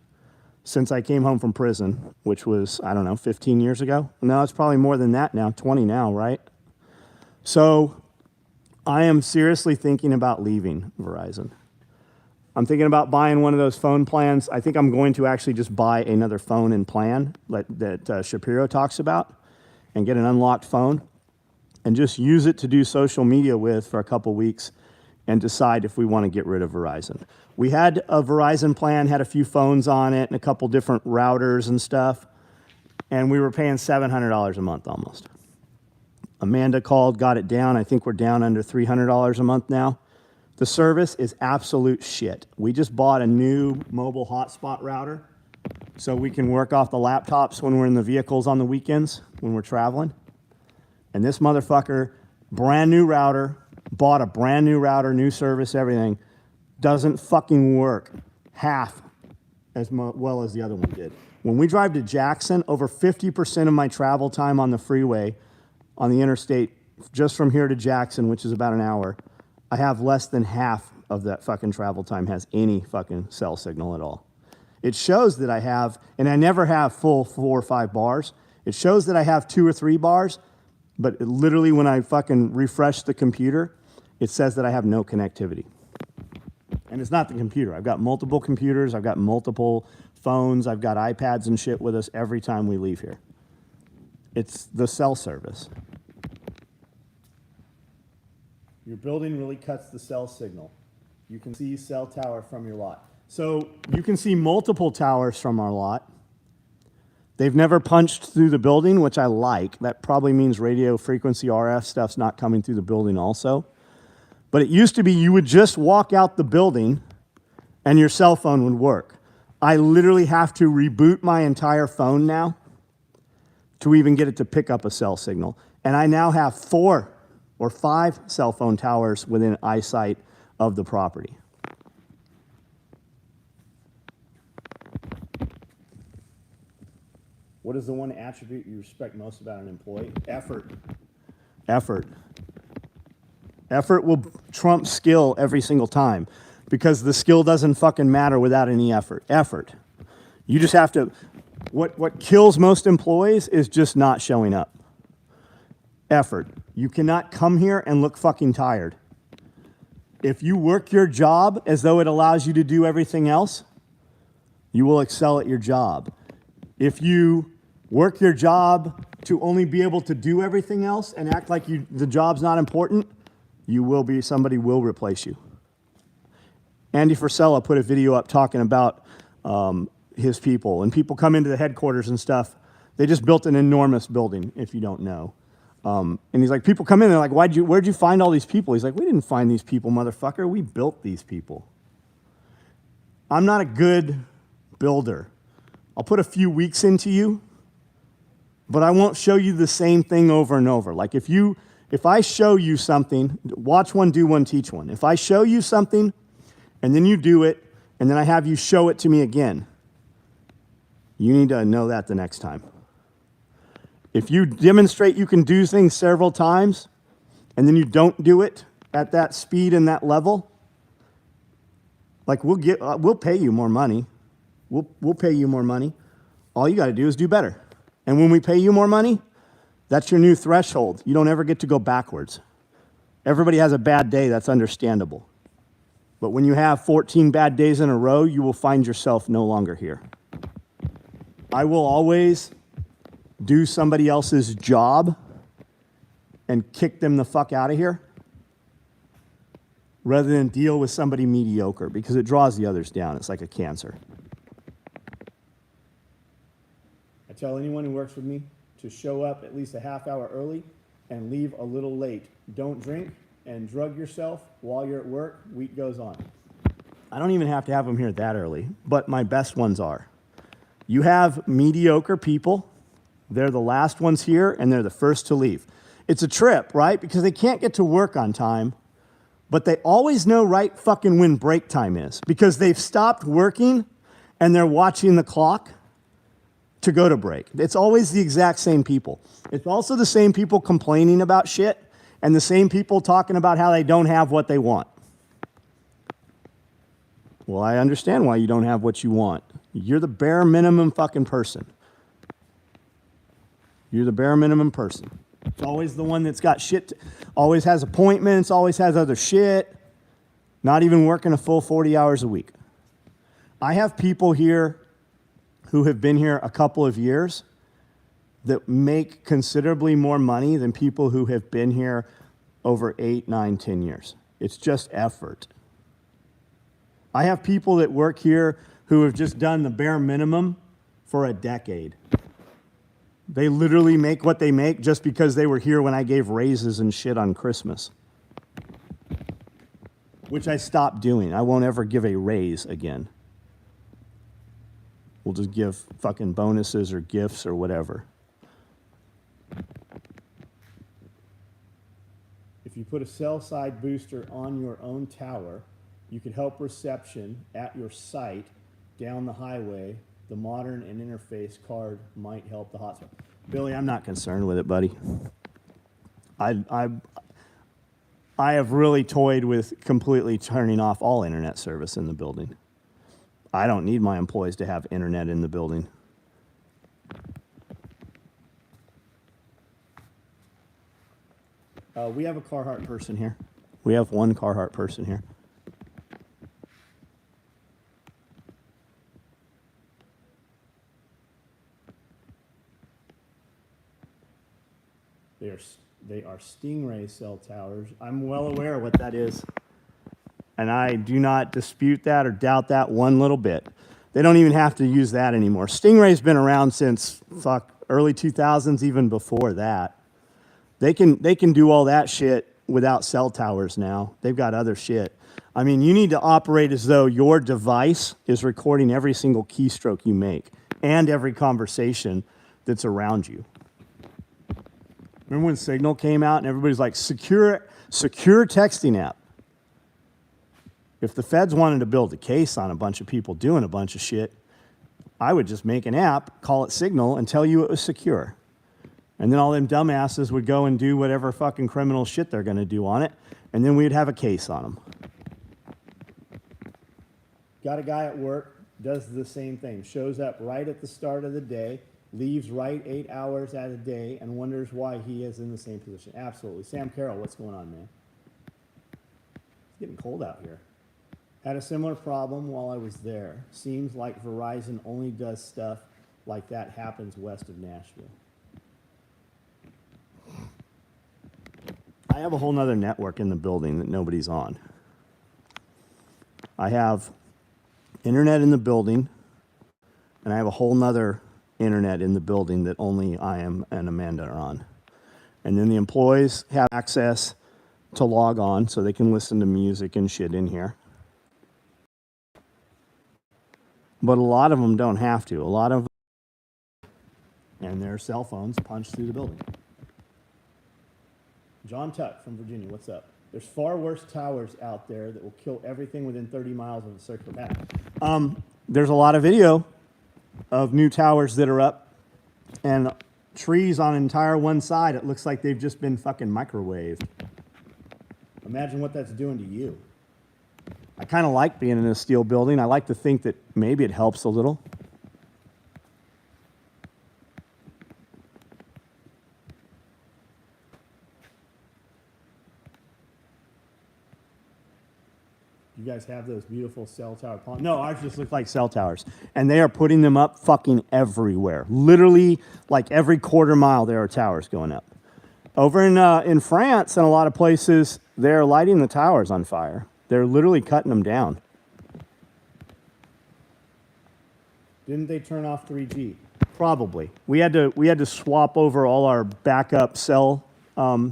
since I came home from prison, which was, I don't know, 15 years ago. No, it's probably more than that now, 20 now, right? So I am seriously thinking about leaving Verizon. I'm thinking about buying one of those phone plans. I think I'm going to actually just buy another phone and plan that Shapiro talks about and get an unlocked phone and just use it to do social media with for a couple weeks and decide if we want to get rid of Verizon. We had a Verizon plan, had a few phones on it and a couple different routers and stuff, and we were paying $700 a month almost. Amanda called, got it down. I think we're down under $300 a month now. The service is absolute shit. We just bought a new mobile hotspot router so we can work off the laptops when we're in the vehicles on the weekends when we're traveling. And this motherfucker, brand new router, bought a brand new router, new service, everything, doesn't fucking work half as well as the other one did. When we drive to Jackson, over 50% of my travel time on the freeway, on the interstate, just from here to Jackson, which is about an hour, I have less than half of that fucking travel time has any fucking cell signal at all. It shows that I have, and I never have full 4 or 5 bars. It shows that I have 2 or 3 bars, but literally when I fucking refresh the computer, it says that I have no connectivity. And it's not the computer. I've got multiple computers. I've got multiple phones. I've got iPads and shit with us every time we leave here. It's the cell service. Your building really cuts the cell signal. You can see cell tower from your lot. So you can see multiple towers from our lot. They've never punched through the building, which I like. That probably means radio frequency RF stuff's not coming through the building also. But it used to be you would just walk out the building and your cell phone would work. I literally have to reboot my entire phone now to even get it to pick up a cell signal. And I now have 4 or 5 cell phone towers within eyesight of the property. What is the one attribute you respect most about an employee? Effort. Effort. Effort will trump skill every single time because the skill doesn't fucking matter without any effort. Effort. You just have to, what kills most employees is just not showing up. Effort. You cannot come here and look fucking tired. If you work your job as though it allows you to do everything else, you will excel at your job. If you work your job to only be able to do everything else and act like the job's not important, somebody will replace you. Andy Frisella put a video up talking about his people, and people come into the headquarters and stuff. They just built an enormous building, if you don't know. And he's like, people come in, they're like, where'd you find all these people? He's like, we didn't find these people, motherfucker. We built these people. I'm not a good builder. I'll put a few weeks into you, but I won't show you the same thing over and over. Like if I show you something, watch one, do one, teach one. If I show you something and then you do it and then I have you show it to me again, you need to know that the next time. If you demonstrate you can do things several times and then you don't do it at that speed and that level, like we'll pay you more money. We'll pay you more money. All you got to do is do better. And when we pay you more money, that's your new threshold. You don't ever get to go backwards. Everybody has a bad day, that's understandable. But when you have 14 bad days in a row, you will find yourself no longer here. I will always do somebody else's job and kick them the fuck out of here rather than deal with somebody mediocre, because it draws the others down. It's like a cancer. I tell anyone who works with me to show up at least a half hour early and leave a little late. Don't drink and drug yourself while you're at work. Week goes on. I don't even have to have them here that early, but my best ones are. You have mediocre people. They're the last ones here, and they're the first to leave. It's a trip, right? Because they can't get to work on time, but they always know right fucking when break time is, because they've stopped working and they're watching the clock to go to break. It's always the exact same people. It's also the same people complaining about shit and the same people talking about how they don't have what they want. Well, I understand why you don't have what you want. You're the bare minimum fucking person. You're the bare minimum person. It's always the one that's got shit, always has appointments, always has other shit, not even working a full 40 hours a week. I have people here who have been here a couple of years that make considerably more money than people who have been here over 8, 9, 10 years. It's just effort. I have people that work here who have just done the bare minimum for a decade. They literally make what they make just because they were here when I gave raises and shit on Christmas, which I stopped doing. I won't ever give a raise again. We'll just give fucking bonuses or gifts or whatever. If you put a cell side booster on your own tower, you could help reception at your site down the highway. The modern and interface card might help the hotspot. Billy, I'm not concerned with it, buddy. I have really toyed with completely turning off all internet service in the building. I don't need my employees to have internet in the building. We have a Carhartt person here. We have one Carhartt person here. They are Stingray cell towers. I'm well aware what that is. And I do not dispute that or doubt that one little bit. They don't even have to use that anymore. Stingray's been around since early 2000s, even before that. They can do all that shit without cell towers now. They've got other shit. I mean, you need to operate as though your device is recording every single keystroke you make and every conversation that's around you. Remember when Signal came out and everybody's like, secure texting app? If the feds wanted to build a case on a bunch of people doing a bunch of shit, I would just make an app, call it Signal, and tell you it was secure. And then all them dumbasses would go and do whatever fucking criminal shit they're going to do on it, and then we'd have a case on them. Got a guy at work, does the same thing, shows up right at the start of the day, leaves right 8 hours out of the day, and wonders why he is in the same position. Absolutely. Sam Carroll, what's going on, man? It's getting cold out here. Had a similar problem while I was there. Seems like Verizon only does stuff like that happens west of Nashville. I have a whole nother network in the building that nobody's on. I have internet in the building, and I have a whole nother internet in the building that only I am and Amanda are on. And then the employees have access to log on so they can listen to music and shit in here. But a lot of them don't have to. A lot of them, and their cell phones punch through the building. John Tuck from Virginia, what's up? There's far worse towers out there that will kill everything within 30 miles of a circular path. There's a lot of video of new towers that are up and trees on entire one side. It looks like they've just been fucking microwaved. Imagine what that's doing to you. I kind of like being in a steel building. I like to think that maybe it helps a little. You guys have those beautiful cell tower ponds? No, ours just look like cell towers. And they are putting them up fucking everywhere. Literally, like every quarter mile, there are towers going up. Over in France and a lot of places, they're lighting the towers on fire. They're literally cutting them down. Didn't they turn off 3G? Probably. We had to swap over all our backup cell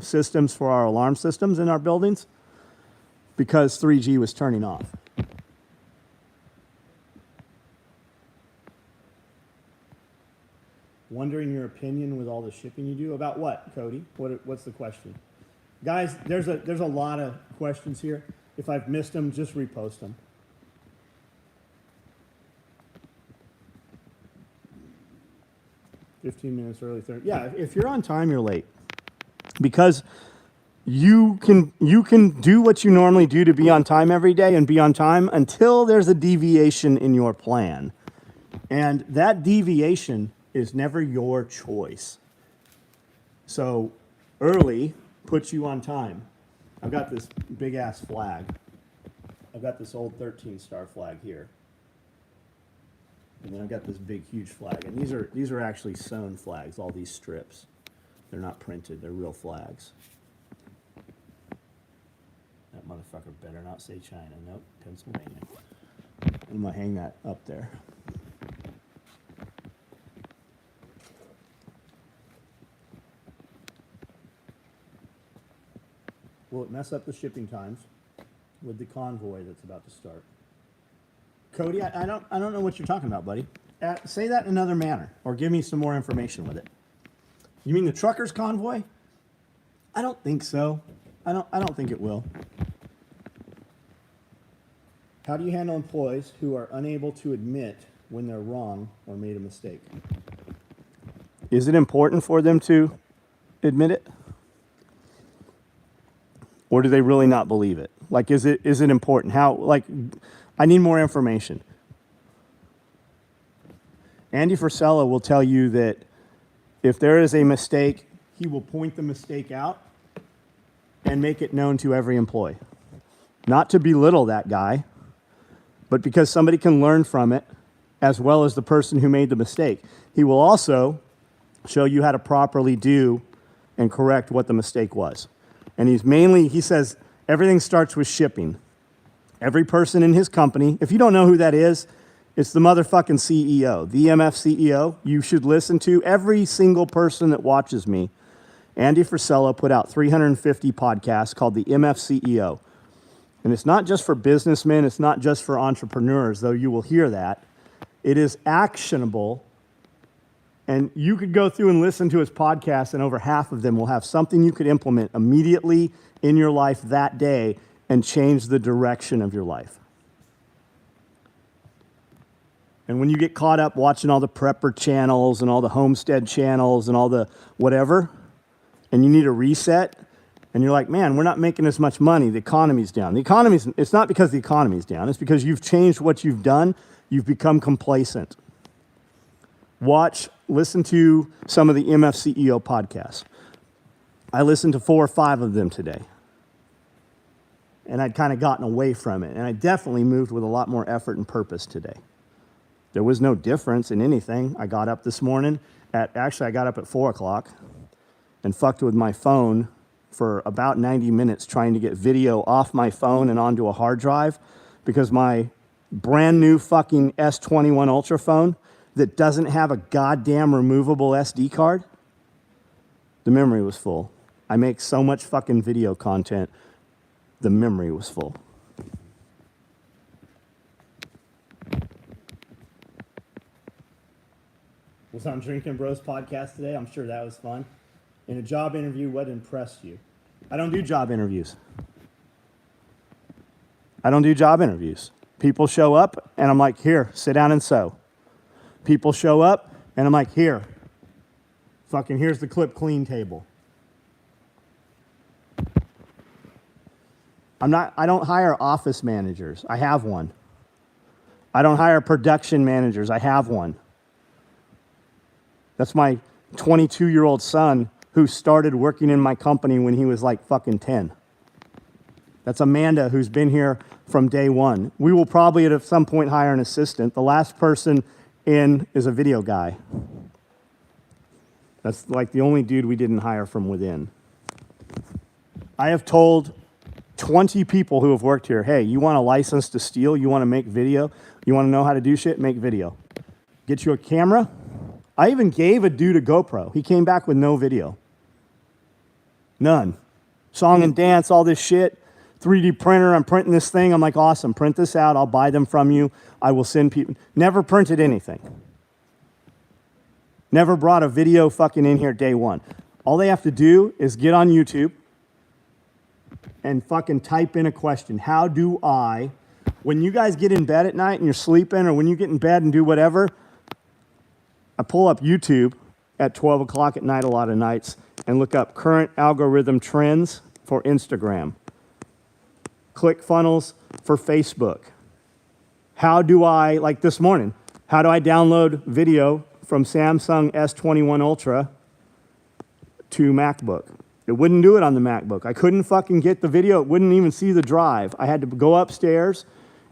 systems for our alarm systems in our buildings because 3G was turning off. Wondering your opinion with all the shipping you do about what, Cody? What's the question? Guys, there's a lot of questions here. If I've missed them, just repost them. $15 early, 30. Yeah, if you're on time, you're late. Because you can do what you normally do to be on time every day and be on time until there's a deviation in your plan. And that deviation is never your choice. So early puts you on time. I've got this big ass flag. I've got this old 13-star flag here. And then I've got this big, huge flag. And these are actually sewn flags, all these strips. They're not printed, they're real flags. That motherfucker better not say China. Nope, Pennsylvania. I'm gonna hang that up there. Will it mess up the shipping times with the convoy that's about to start? Cody, I don't know what you're talking about, buddy. Say that in another manner, or give me some more information with it. You mean the truckers' convoy? I don't think so. I don't think it will. How do you handle employees who are unable to admit when they're wrong or made a mistake? Is it important for them to admit it? Or do they really not believe it? Like, is it important? How, like, I need more information. Andy Frisella will tell you that if there is a mistake, he will point the mistake out and make it known to every employee. Not to belittle that guy, but because somebody can learn from it, as well as the person who made the mistake. He will also show you how to properly do and correct what the mistake was. And he says, everything starts with shipping. Every person in his company, if you don't know who that is, it's the motherfucking CEO, the EMF CEO. You should listen to every single person that watches me. Andy Frisella put out 350 podcasts called the EMF CEO. And it's not just for businessmen, it's not just for entrepreneurs, though you will hear that. It is actionable. And you could go through and listen to his podcast, and over half of them will have something you could implement immediately in your life that day and change the direction of your life. And when you get caught up watching all the prepper channels and all the homestead channels and all the whatever, and you need a reset, and you're like, man, we're not making as much money, the economy's down. It's not because the economy's down, it's because you've changed what you've done, you've become complacent. Listen to some of the MF CEO podcasts. I listened to 4 or 5 of them today. And I'd kind of gotten away from it. And I definitely moved with a lot more effort and purpose today. There was no difference in anything. I got up this morning I got up at 4 o'clock and fucked with my phone for about 90 minutes trying to get video off my phone and onto a hard drive because my brand new fucking S21 Ultra phone that doesn't have a goddamn removable SD card, the memory was full. I make so much fucking video content, the memory was full. Was on Drinking Bros podcast today. I'm sure that was fun. In a job interview, what impressed you? I don't do job interviews. People show up, and I'm like, here, sit down and sew. People show up, and I'm like, here. Fucking here's the clip clean table. I don't hire office managers. I have one. I don't hire production managers. I have one. That's my 22-year-old son who started working in my company when he was like fucking 10. That's Amanda, who's been here from day one. We will probably at some point hire an assistant. The last person in is a video guy. That's like the only dude we didn't hire from within. I have told 20 people who have worked here, hey, you want a license to steal? You want to make video? You want to know how to do shit? Make video. Get you a camera? I even gave a dude a GoPro. He came back with no video. None. Song and dance, all this shit. 3D printer, I'm printing this thing. I'm like, awesome, print this out. I'll buy them from you. I will send people. Never printed anything. Never brought a video fucking in here day one. All they have to do is get on YouTube and fucking type in a question. How do I, when you guys get in bed at night and you're sleeping, or when you get in bed and do whatever, I pull up YouTube at 12 o'clock at night a lot of nights and look up current algorithm trends for Instagram. Click funnels for Facebook. How do I, like this morning, how do I download video from Samsung S21 Ultra to MacBook? It wouldn't do it on the MacBook. I couldn't fucking get the video. It wouldn't even see the drive. I had to go upstairs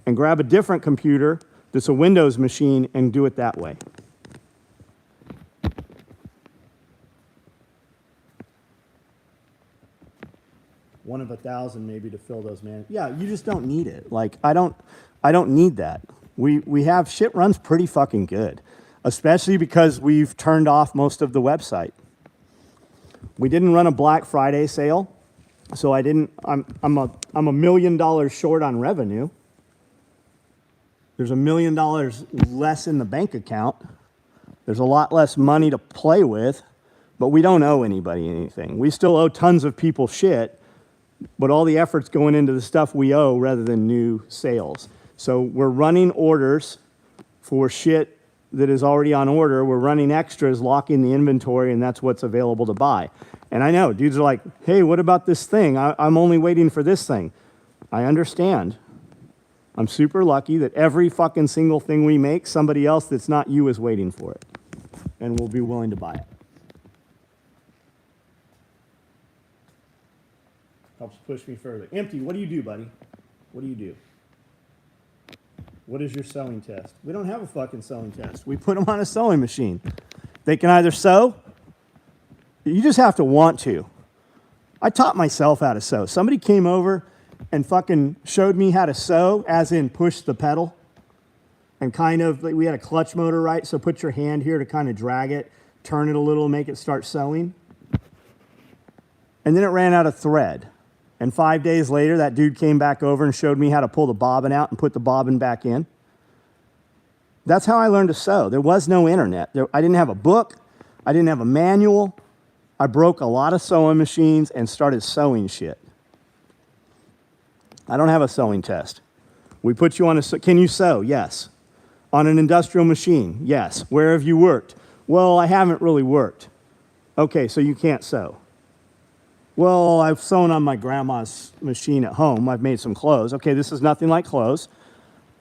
and grab a different computer that's a Windows machine and do it that way. One of 1,000 maybe to fill those, man. Yeah, you just don't need it. Like, I don't need that. We have shit runs pretty fucking good, especially because we've turned off most of the website. We didn't run a Black Friday sale, so I'm $1 million short on revenue. There's $1 million less in the bank account. There's a lot less money to play with, but we don't owe anybody anything. We still owe tons of people shit, but all the effort's going into the stuff we owe rather than new sales. So we're running orders for shit that is already on order. We're running extras, locking the inventory, and that's what's available to buy. And I know, dudes are like, hey, what about this thing? I'm only waiting for this thing. I understand. I'm super lucky that every fucking single thing we make, somebody else that's not you is waiting for it and will be willing to buy it. Helps push me further. Empty, what do you do, buddy? What do you do? What is your sewing test? We don't have a fucking sewing test. We put them on a sewing machine. They can either sew, you just have to want to. I taught myself how to sew. Somebody came over and fucking showed me how to sew, as in push the pedal. And kind of, like, we had a clutch motor, right? So put your hand here to kind of drag it, turn it a little, make it start sewing. And then it ran out of thread. And 5 days later, that dude came back over and showed me how to pull the bobbin out and put the bobbin back in. That's how I learned to sew. There was no internet. I didn't have a book. I didn't have a manual. I broke a lot of sewing machines and started sewing shit. I don't have a sewing test. We put you on can you sew? Yes. On an industrial machine? Yes. Where have you worked? Well, I haven't really worked. Okay, so you can't sew. Well, I've sewn on my grandma's machine at home. I've made some clothes. Okay, this is nothing like clothes.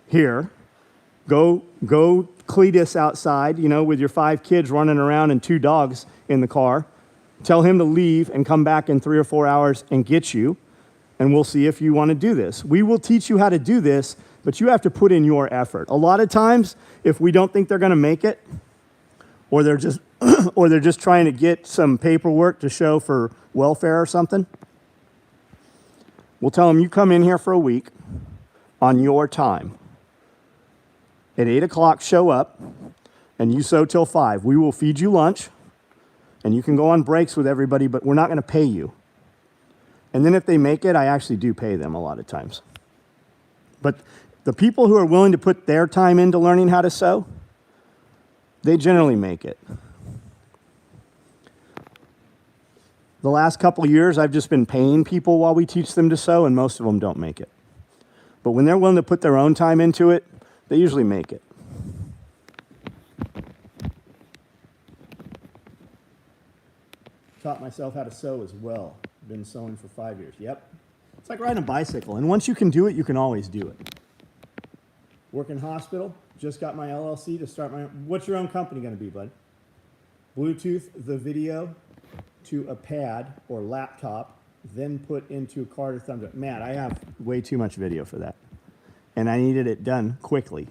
Here, go Cletus outside, with your 5 kids running around and 2 dogs in the car. Tell him to leave and come back in 3 or 4 hours and get you, and we'll see if you want to do this. We will teach you how to do this, but you have to put in your effort. A lot of times, if we don't think they're going to make it, or they're just or they're just trying to get some paperwork to show for welfare or something, we'll tell them, you come in here for a week on your time. At 8 o'clock, show up, and you sew till 5. We will feed you lunch, and you can go on breaks with everybody, but we're not going to pay you. And then if they make it, I actually do pay them a lot of times. But the people who are willing to put their time into learning how to sew, they generally make it. The last couple of years, I've just been paying people while we teach them to sew, and most of them don't make it. But when they're willing to put their own time into it, they usually make it. Taught myself how to sew as well. Been sewing for 5 years. Yep. It's like riding a bicycle. And once you can do it, you can always do it. Work in hospital. Just got my LLC to start my... What's your own company going to be, bud? Bluetooth the video to a pad or laptop, then put into a card or thumb drive. Man, I have way too much video for that. And I needed it done quickly.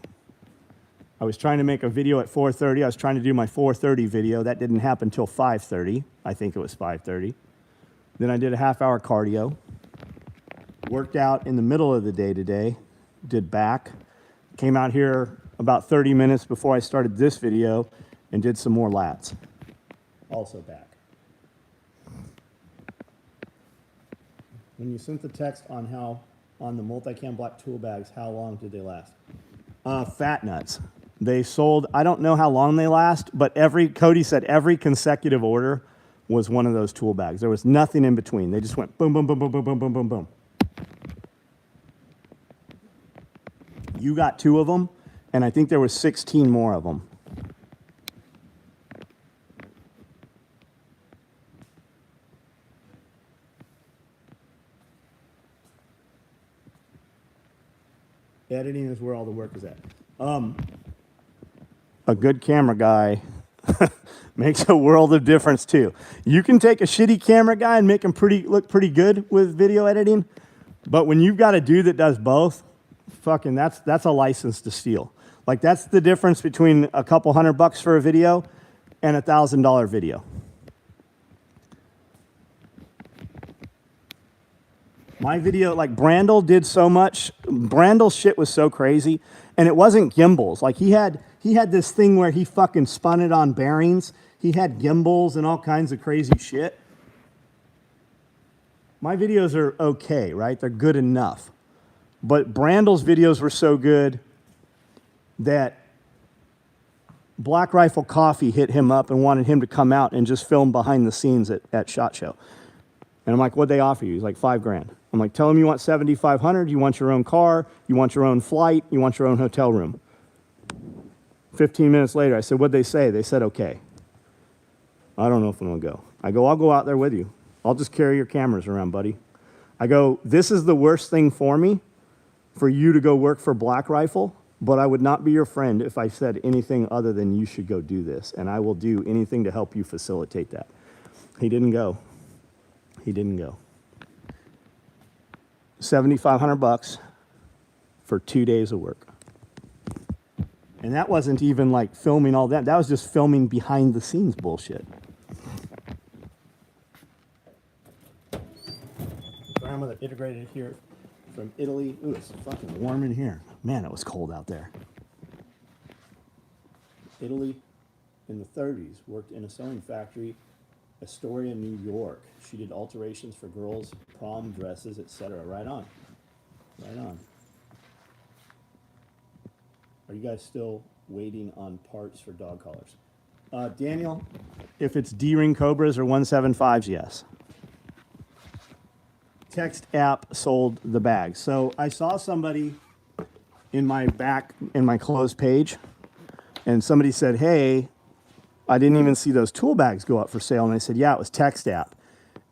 I was trying to make a video at 4:30. I was trying to do my 4:30 video. That didn't happen until 5:30. I think it was 5:30. Then I did a half-hour cardio. Worked out in the middle of the day today. Did back. Came out here about 30 minutes before I started this video and did some more lats. Also back. When you sent the text on the multicam black tool bags, how long did they last? Fat nuts. They sold, I don't know how long they last, but Cody said every consecutive order was one of those tool bags. There was nothing in between. They just went boom, boom, boom, boom, boom, boom, boom, boom, boom. You got 2 of them, and I think there was 16 more of them. Editing is where all the work is at. A good camera guy makes a world of difference too. You can take a shitty camera guy and make him look pretty good with video editing, but when you've got a dude that does both, fucking that's a license to steal. Like that's the difference between a couple $100 for a video and a $1,000 video. My video, like Brandel did so much. Brandel's shit was so crazy, and it wasn't gimbals. Like he had this thing where he fucking spun it on bearings. He had gimbals and all kinds of crazy shit. My videos are okay, right? They're good enough. But Brandel's videos were so good that Black Rifle Coffee hit him up and wanted him to come out and just film behind the scenes at SHOT Show. And I'm like, what'd they offer you? He's like, $5,000. I'm like, tell him you want $7,500, you want your own car, you want your own flight, you want your own hotel room. 15 minutes later, I said, what'd they say? They said, okay. I don't know if I'm gonna go. I go, I'll go out there with you. I'll just carry your cameras around, buddy. I go, this is the worst thing for me, for you to go work for Black Rifle, but I would not be your friend if I said anything other than you should go do this, and I will do anything to help you facilitate that. He didn't go. He didn't go. $7,500 for 2 days of work. And that wasn't even like filming all that. That was just filming behind the scenes bullshit. Grandmother integrated here from Italy. Ooh, it's fucking warm in here. Man, it was cold out there. Italy in the 30s, worked in a sewing factory, Astoria, New York. She did alterations for girls' prom dresses, etc. Right on. Right on. Are you guys still waiting on parts for dog collars? Daniel, if it's D-ring Cobras or 175s, yes. Text app sold the bag. So I saw somebody in my closed page, and somebody said, hey, I didn't even see those tool bags go up for sale. And I said, yeah, it was text app.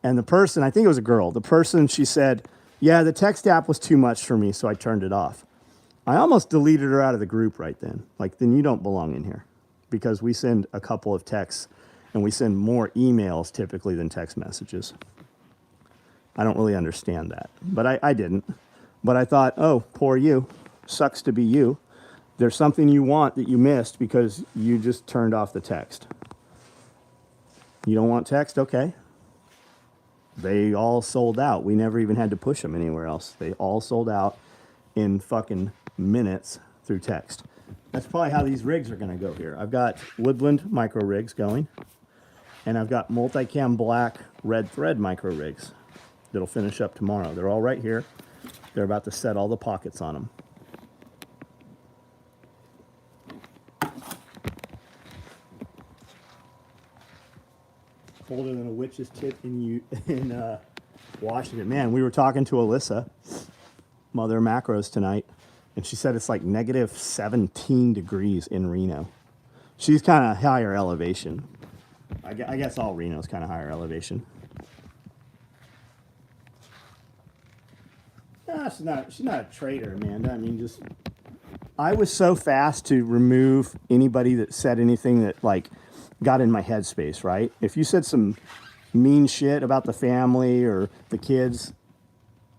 And the person, I think it was a girl, the person, she said, yeah, the text app was too much for me, so I turned it off. I almost deleted her out of the group right then. Like, then you don't belong in here, because we send a couple of texts and we send more emails typically than text messages. I don't really understand that, but I didn't. But I thought, oh, poor you. Sucks to be you. There's something you want that you missed because you just turned off the text. You don't want text? Okay. They all sold out. We never even had to push them anywhere else. They all sold out in fucking minutes through text. That's probably how these rigs are going to go here. I've got Woodland micro rigs going, and I've got multicam black red thread micro rigs that'll finish up tomorrow. They're all right here. They're about to set all the pockets on them. Colder than a witch's tit in Washington. Man, we were talking to Alyssa, Mother Macros, tonight, and she said it's like negative 17 degrees in Reno. She's kind of higher elevation. I guess all Reno's kind of higher elevation. No, she's not a traitor, Amanda. I mean, just I was so fast to remove anybody that said anything that like got in my headspace, right? If you said some mean shit about the family or the kids,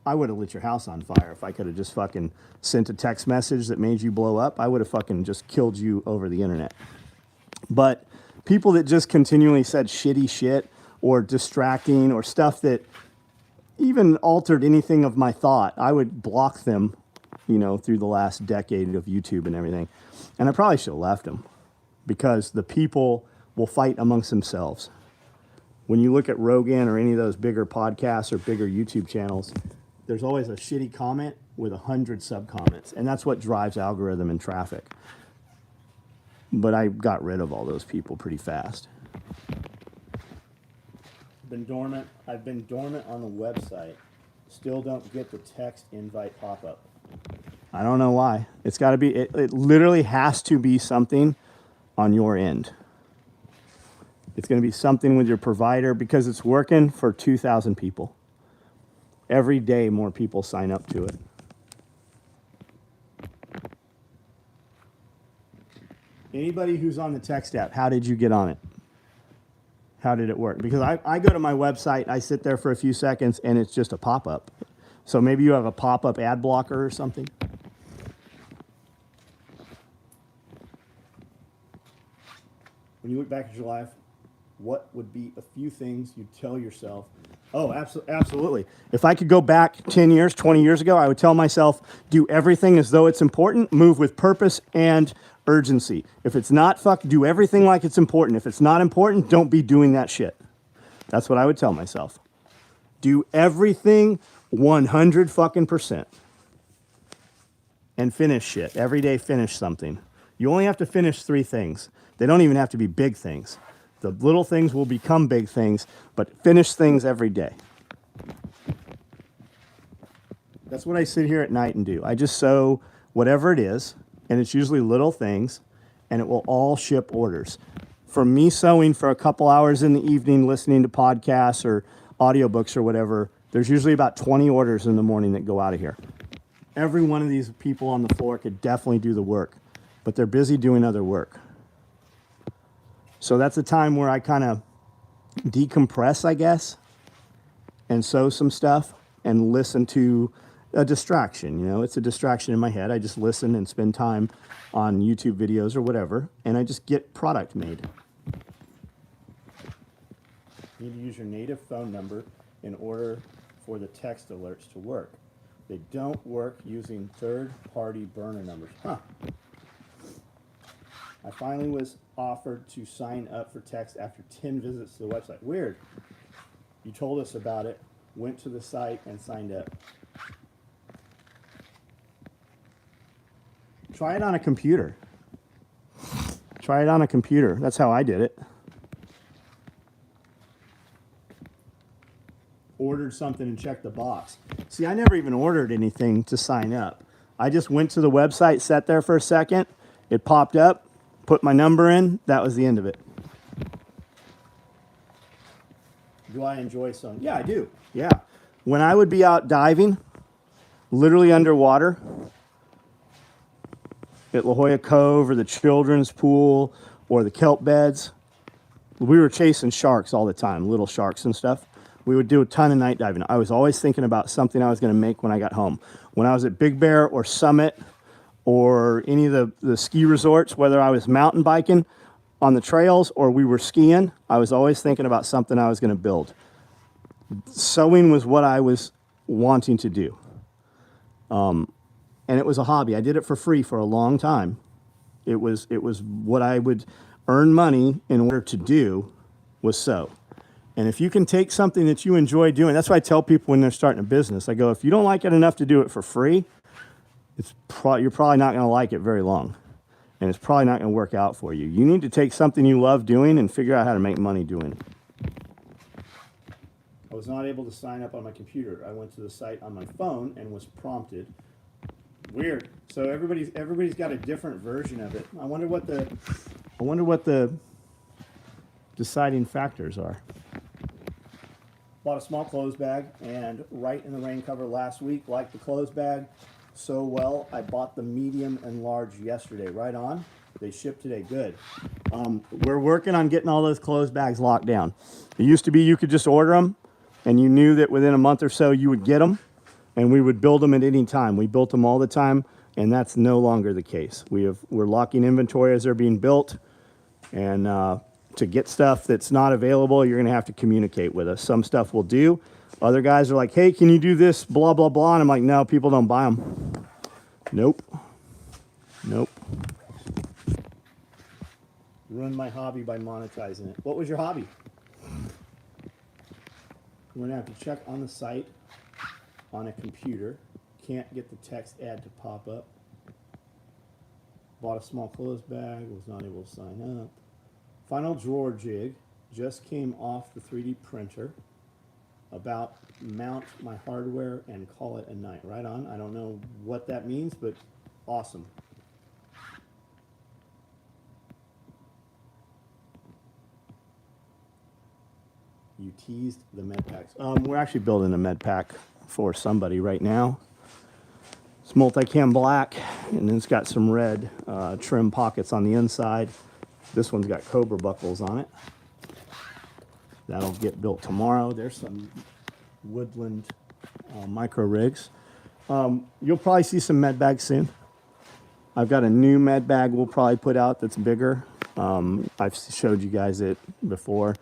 I would have lit your house on fire. If I could have just fucking sent a text message that made you blow up, I would have fucking just killed you over the internet. But people that just continually said shitty shit or distracting or stuff that even altered anything of my thought, I would block them, you know, through the last decade of YouTube and everything. And I probably should have left them because the people will fight amongst themselves. When you look at Rogan or any of those bigger podcasts or bigger YouTube channels, there's always a shitty comment with 100 sub-comments. And that's what drives algorithm and traffic. But I got rid of all those people pretty fast. I've been dormant on the website. Still don't get the text invite pop-up. I don't know why. It's got to be, it literally has to be something on your end. It's going to be something with your provider because it's working for 2,000 people. Every day more people sign up to it. Anybody who's on the text app, how did you get on it? How did it work? Because I go to my website, I sit there for a few seconds, and it's just a pop-up. So maybe you have a pop-up ad blocker or something. When you look back at your life, what would be a few things you'd tell yourself? Oh, absolutely. If I could go back 10 years, 20 years ago, I would tell myself, do everything as though it's important, move with purpose and urgency. If it's not, do everything like it's important. If it's not important, don't be doing that shit. That's what I would tell myself. Do everything 100 fucking %. And finish shit. Every day finish something. You only have to finish 3 things. They don't even have to be big things. The little things will become big things, but finish things every day. That's what I sit here at night and do. I just sew whatever it is, and it's usually little things, and it will all ship orders. From me sewing for a couple hours in the evening, listening to podcasts or audiobooks or whatever, there's usually about 20 orders in the morning that go out of here. Every one of these people on the floor could definitely do the work, but they're busy doing other work. So that's a time where I kind of decompress, I guess, and sew some stuff and listen to a distraction. You know, it's a distraction in my head. I just listen and spend time on YouTube videos or whatever, and I just get product made. You need to use your native phone number in order for the text alerts to work. They don't work using third-party burner numbers. Huh. I finally was offered to sign up for text after 10 visits to the website. Weird. You told us about it, went to the site, and signed up. Try it on a computer. Try it on a computer. That's how I did it. Ordered something and checked the box. See, I never even ordered anything to sign up. I just went to the website, sat there for a second, it popped up, put my number in, that was the end of it. Do I enjoy sewing? Yeah, I do. Yeah. When I would be out diving, literally underwater, at La Jolla Cove or the children's pool or the kelp beds, we were chasing sharks all the time, little sharks and stuff. We would do a ton of night diving. I was always thinking about something I was going to make when I got home. When I was at Big Bear or Summit or any of the ski resorts, whether I was mountain biking on the trails or we were skiing, I was always thinking about something I was going to build. Sewing was what I was wanting to do. And it was a hobby. I did it for free for a long time. It was what I would earn money in order to do was sew. And if you can take something that you enjoy doing, that's why I tell people when they're starting a business, I go, if you don't like it enough to do it for free, you're probably not going to like it very long. And it's probably not going to work out for you. You need to take something you love doing and figure out how to make money doing it. I was not able to sign up on my computer. I went to the site on my phone and was prompted. Weird. So everybody's got a different version of it. I wonder what the deciding factors are. Bought a small clothes bag, and right in the rain cover last week, liked the clothes bag so well, I bought the medium and large yesterday. Right on. They shipped today. Good. We're working on getting all those clothes bags locked down. It used to be you could just order them, and you knew that within a month or so you would get them, and we would build them at any time. We built them all the time, and that's no longer the case. We're locking inventory as they're being built, and to get stuff that's not available, you're going to have to communicate with us. Some stuff we'll do. Other guys are like, hey, can you do this, blah, blah, blah. And I'm like, no, people don't buy them. Nope. Nope. Ruined my hobby by monetizing it. What was your hobby? We're going to have to check on the site on a computer. Can't get the text ad to pop up. Bought a small clothes bag. Was not able to sign up. Final drawer jig. Just came off the 3D printer. About mount my hardware and call it a night. Right on. I don't know what that means, but awesome. You teased the med packs. We're actually building a med pack for somebody right now. It's multicam black, and then it's got some red trim pockets on the inside. This one's got Cobra buckles on it. That'll get built tomorrow. There's some woodland micro rigs. You'll probably see some med bags soon. I've got a new med bag we'll probably put out that's bigger. I've showed you guys it before.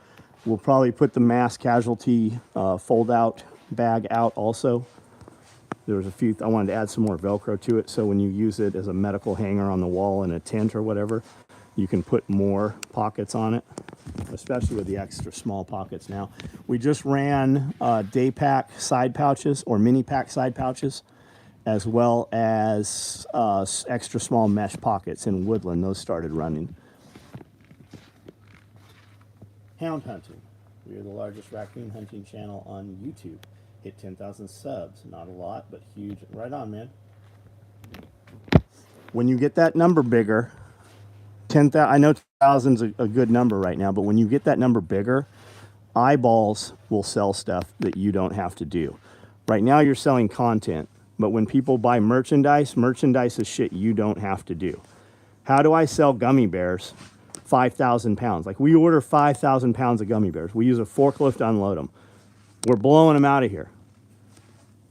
We'll probably put the mass casualty fold out bag out also. There was a few, I wanted to add some more Velcro to it, so when you use it as a medical hanger on the wall in a tent or whatever, you can put more pockets on it, especially with the extra small pockets now. We just ran day pack side pouches or mini pack side pouches, as well as extra small mesh pockets in woodland. Those started running. Hound hunting. We are the largest raccoon hunting channel on YouTube. Hit 10,000 subs. Not a lot, but huge. Right on, man. When you get that number bigger, 10,000, I know 10,000 is a good number right now, but when you get that number bigger, eyeballs will sell stuff that you don't have to do. Right now you're selling content, but when people buy merchandise, merchandise is shit you don't have to do. How do I sell gummy bears 5,000 pounds? Like, we order 5,000 pounds of gummy bears. We use a forklift to unload them. We're blowing them out of here.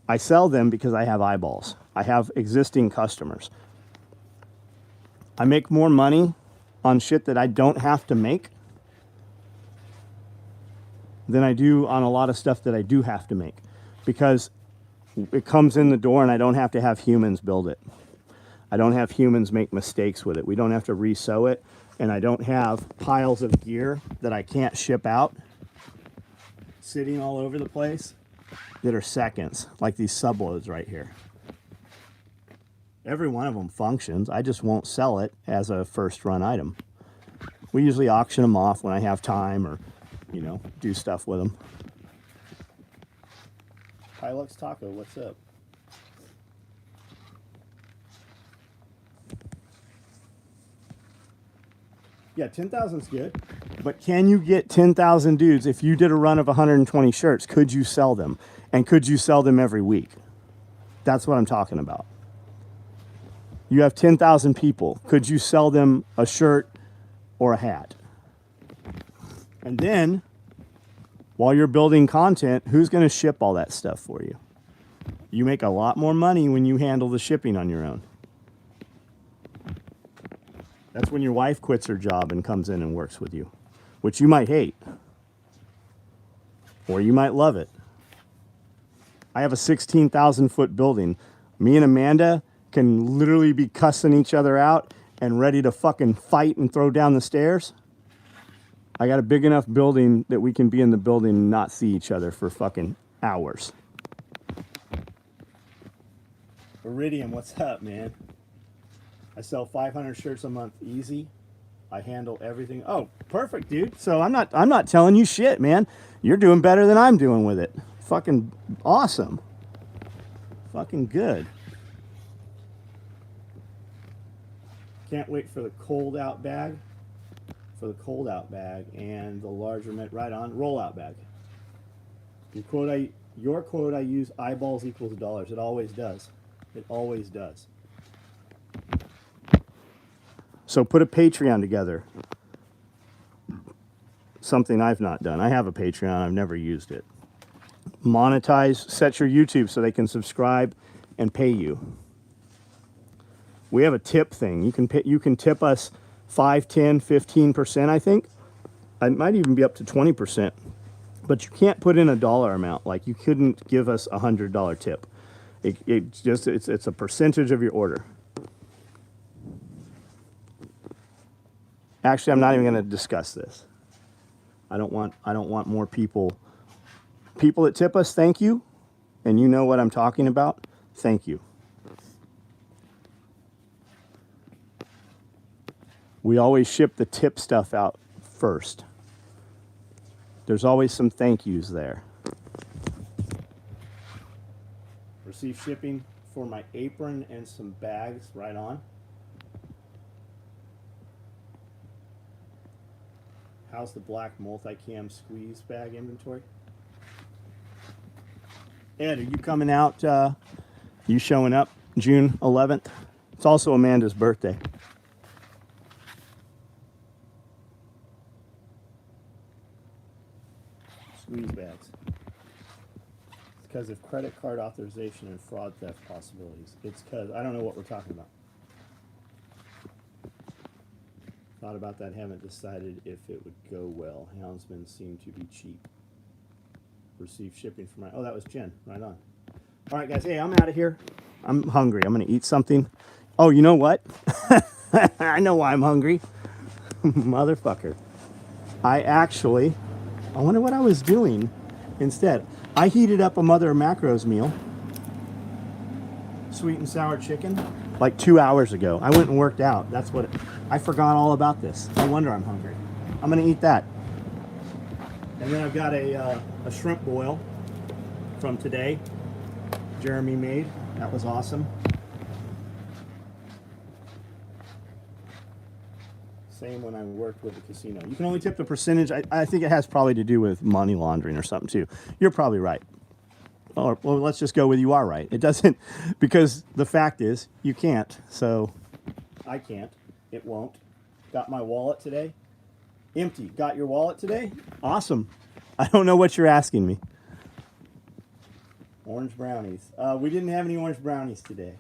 I sell them because I have eyeballs. I have existing customers. I make more money on shit that I don't have to make than I do on a lot of stuff that I do have to make, because it comes in the door and I don't have to have humans build it. I don't have humans make mistakes with it. We don't have to re-sew it, and I don't have piles of gear that I can't ship out sitting all over the place that are seconds, like these subloads right here. Every one of them functions. I just won't sell it as a first run item. We usually auction them off when I have time, or, you know, do stuff with them. Hilux Taco, what's up? Yeah, 10,000's good. But can you get 10,000 dudes? If you did a run of 120 shirts, could you sell them? And could you sell them every week? That's what I'm talking about. You have 10,000 people. Could you sell them a shirt or a hat? And then, while you're building content, who's going to ship all that stuff for you? You make a lot more money when you handle the shipping on your own. That's when your wife quits her job and comes in and works with you, which you might hate, or you might love it. I have a 16,000 foot building. Me and Amanda can literally be cussing each other out and ready to fucking fight and throw down the stairs. I got a big enough building that we can be in the building and not see each other for fucking hours. Iridium, what's up, man? I sell 500 shirts a month, easy. I handle everything. Oh, perfect, dude. So I'm not telling you shit, man. You're doing better than I'm doing with it. Fucking awesome. Fucking good. Can't wait for the cold out bag. And the larger, right on, rollout bag. Your quote, I use eyeballs equals dollars. It always does. It always does. So put a Patreon together. Something I've not done. I have a Patreon. I've never used it. Monetize, set your YouTube so they can subscribe and pay you. We have a tip thing. You can tip us 5, 10, 15%, I think. It might even be up to 20%. But you can't put in a dollar amount. Like you couldn't give us a $100 tip. It's a percentage of your order. Actually, I'm not even going to discuss this. I don't want more people that tip us. Thank you, and you know what I'm talking about. Thank you. We always ship the tip stuff out first. There's always some thank yous there. Receive shipping for my apron and some bags. Right on. How's the black multicam squeeze bag inventory? Ed, are you coming out? You showing up June 11th? It's also Amanda's birthday. Squeeze bags. It's because of credit card authorization and fraud theft possibilities. It's because I don't know what we're talking about. Thought about that, haven't decided if it would go well. Houndsmen seem to be cheap. Receive shipping for my... Oh, that was Jen. Right on. All right, guys. Hey, I'm out of here. I'm hungry. I'm going to eat something. Oh, you know what? I know why I'm hungry. Motherfucker. I wonder what I was doing instead. I heated up a Mother of Macros meal. Sweet and sour chicken. Like 2 hours ago. I went and worked out. I forgot all about this. No wonder I'm hungry. I'm going to eat that. And then I've got a shrimp boil from today. Jeremy made. That was awesome. Same when I worked with the casino. You can only tip the percentage. I think it has probably to do with money laundering or something too. You're probably right. Or, well, let's just go with you are right. It doesn't, because the fact is, you can't. So, I can't. It won't. Got my wallet today. Empty. Got your wallet today? Awesome. I don't know what you're asking me. Orange brownies. We didn't have any orange brownies today.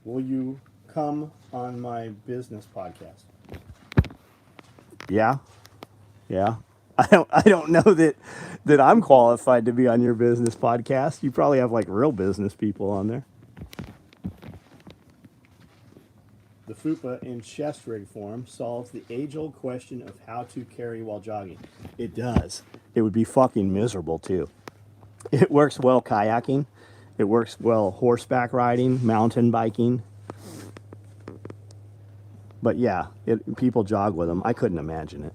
Will you come on my business podcast? Yeah. Yeah. I don't know that I'm qualified to be on your business podcast. You probably have like real business people on there. The FUPA in chest rig form solves the age-old question of how to carry while jogging. It does. It would be fucking miserable too. It works well kayaking. It works well horseback riding, mountain biking. But yeah, people jog with them. I couldn't imagine it.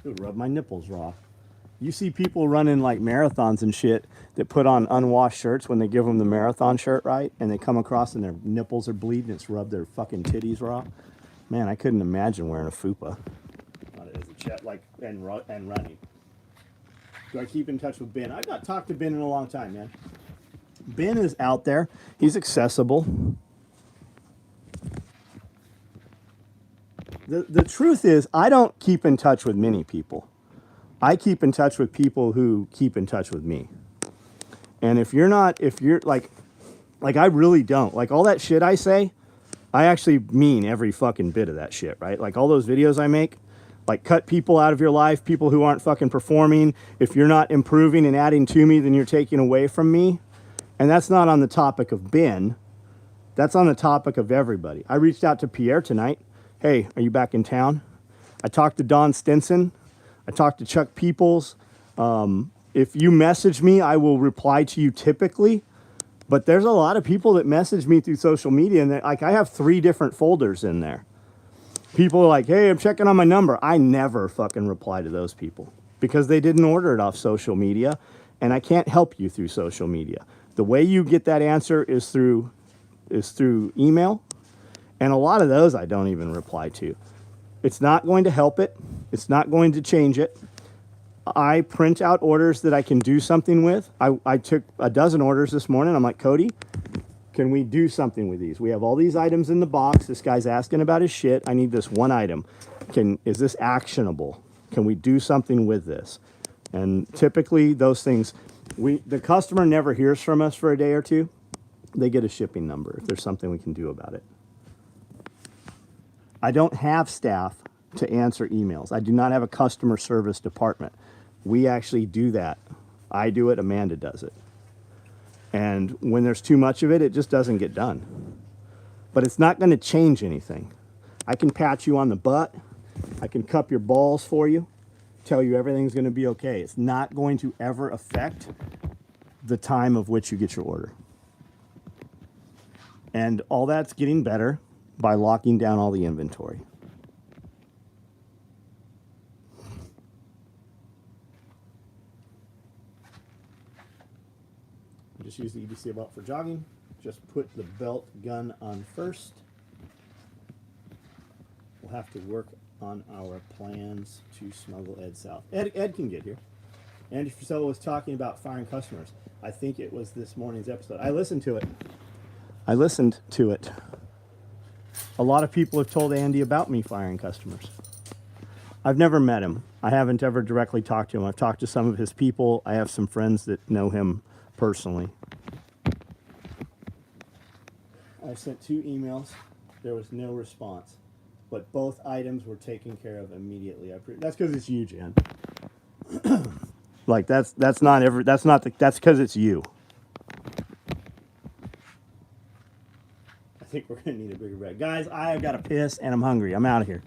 It would rub my nipples raw. You see people running like marathons and shit that put on unwashed shirts when they give them the marathon shirt, right? And they come across and their nipples are bleeding. It's rubbed their fucking titties raw. Man, I couldn't imagine wearing a FUPA. As a chat, like and running. Do I keep in touch with Ben? I've not talked to Ben in a long time, man. Ben is out there. He's accessible. The truth is, I don't keep in touch with many people. I keep in touch with people who keep in touch with me. And if you're like I really don't. Like all that shit I say, I actually mean every fucking bit of that shit, right? Like all those videos I make, like cut people out of your life, people who aren't fucking performing. If you're not improving and adding to me, then you're taking away from me. And that's not on the topic of Ben. That's on the topic of everybody. I reached out to Pierre tonight. Hey, are you back in town? I talked to Don Stinson. I talked to Chuck Peoples. If you message me, I will reply to you typically. But there's a lot of people that message me through social media, and like I have 3 different folders in there. People are like, hey, I'm checking on my number. I never fucking reply to those people because they didn't order it off social media, and I can't help you through social media. The way you get that answer is through email. And a lot of those I don't even reply to. It's not going to help it. It's not going to change it. I print out orders that I can do something with. I took a dozen orders this morning. I'm like, Cody, can we do something with these? We have all these items in the box. This guy's asking about his shit. I need this one item. Is this actionable? Can we do something with this? And typically those things, the customer never hears from us for a day or two. They get a shipping number if there's something we can do about it. I don't have staff to answer emails. I do not have a customer service department. We actually do that. I do it, Amanda does it. And when there's too much of it, it just doesn't get done. But it's not going to change anything. I can pat you on the butt. I can cup your balls for you, tell you everything's going to be okay. It's not going to ever affect the time of which you get your order. And all that's getting better by locking down all the inventory. Just use the EDC belt for jogging. Just put the belt gun on first. We'll have to work on our plans to smuggle Ed south. Ed can get here. Andy Frisella was talking about firing customers. I think it was this morning's episode. I listened to it. A lot of people have told Andy about me firing customers. I've never met him. I haven't ever directly talked to him. I've talked to some of his people. I have some friends that know him personally. I sent 2 emails. There was no response, but both items were taken care of immediately. That's because it's you, Jan. Like that's because it's you. I think we're gonna need a bigger bag, guys. I have got to piss and I'm hungry. I'm out of here.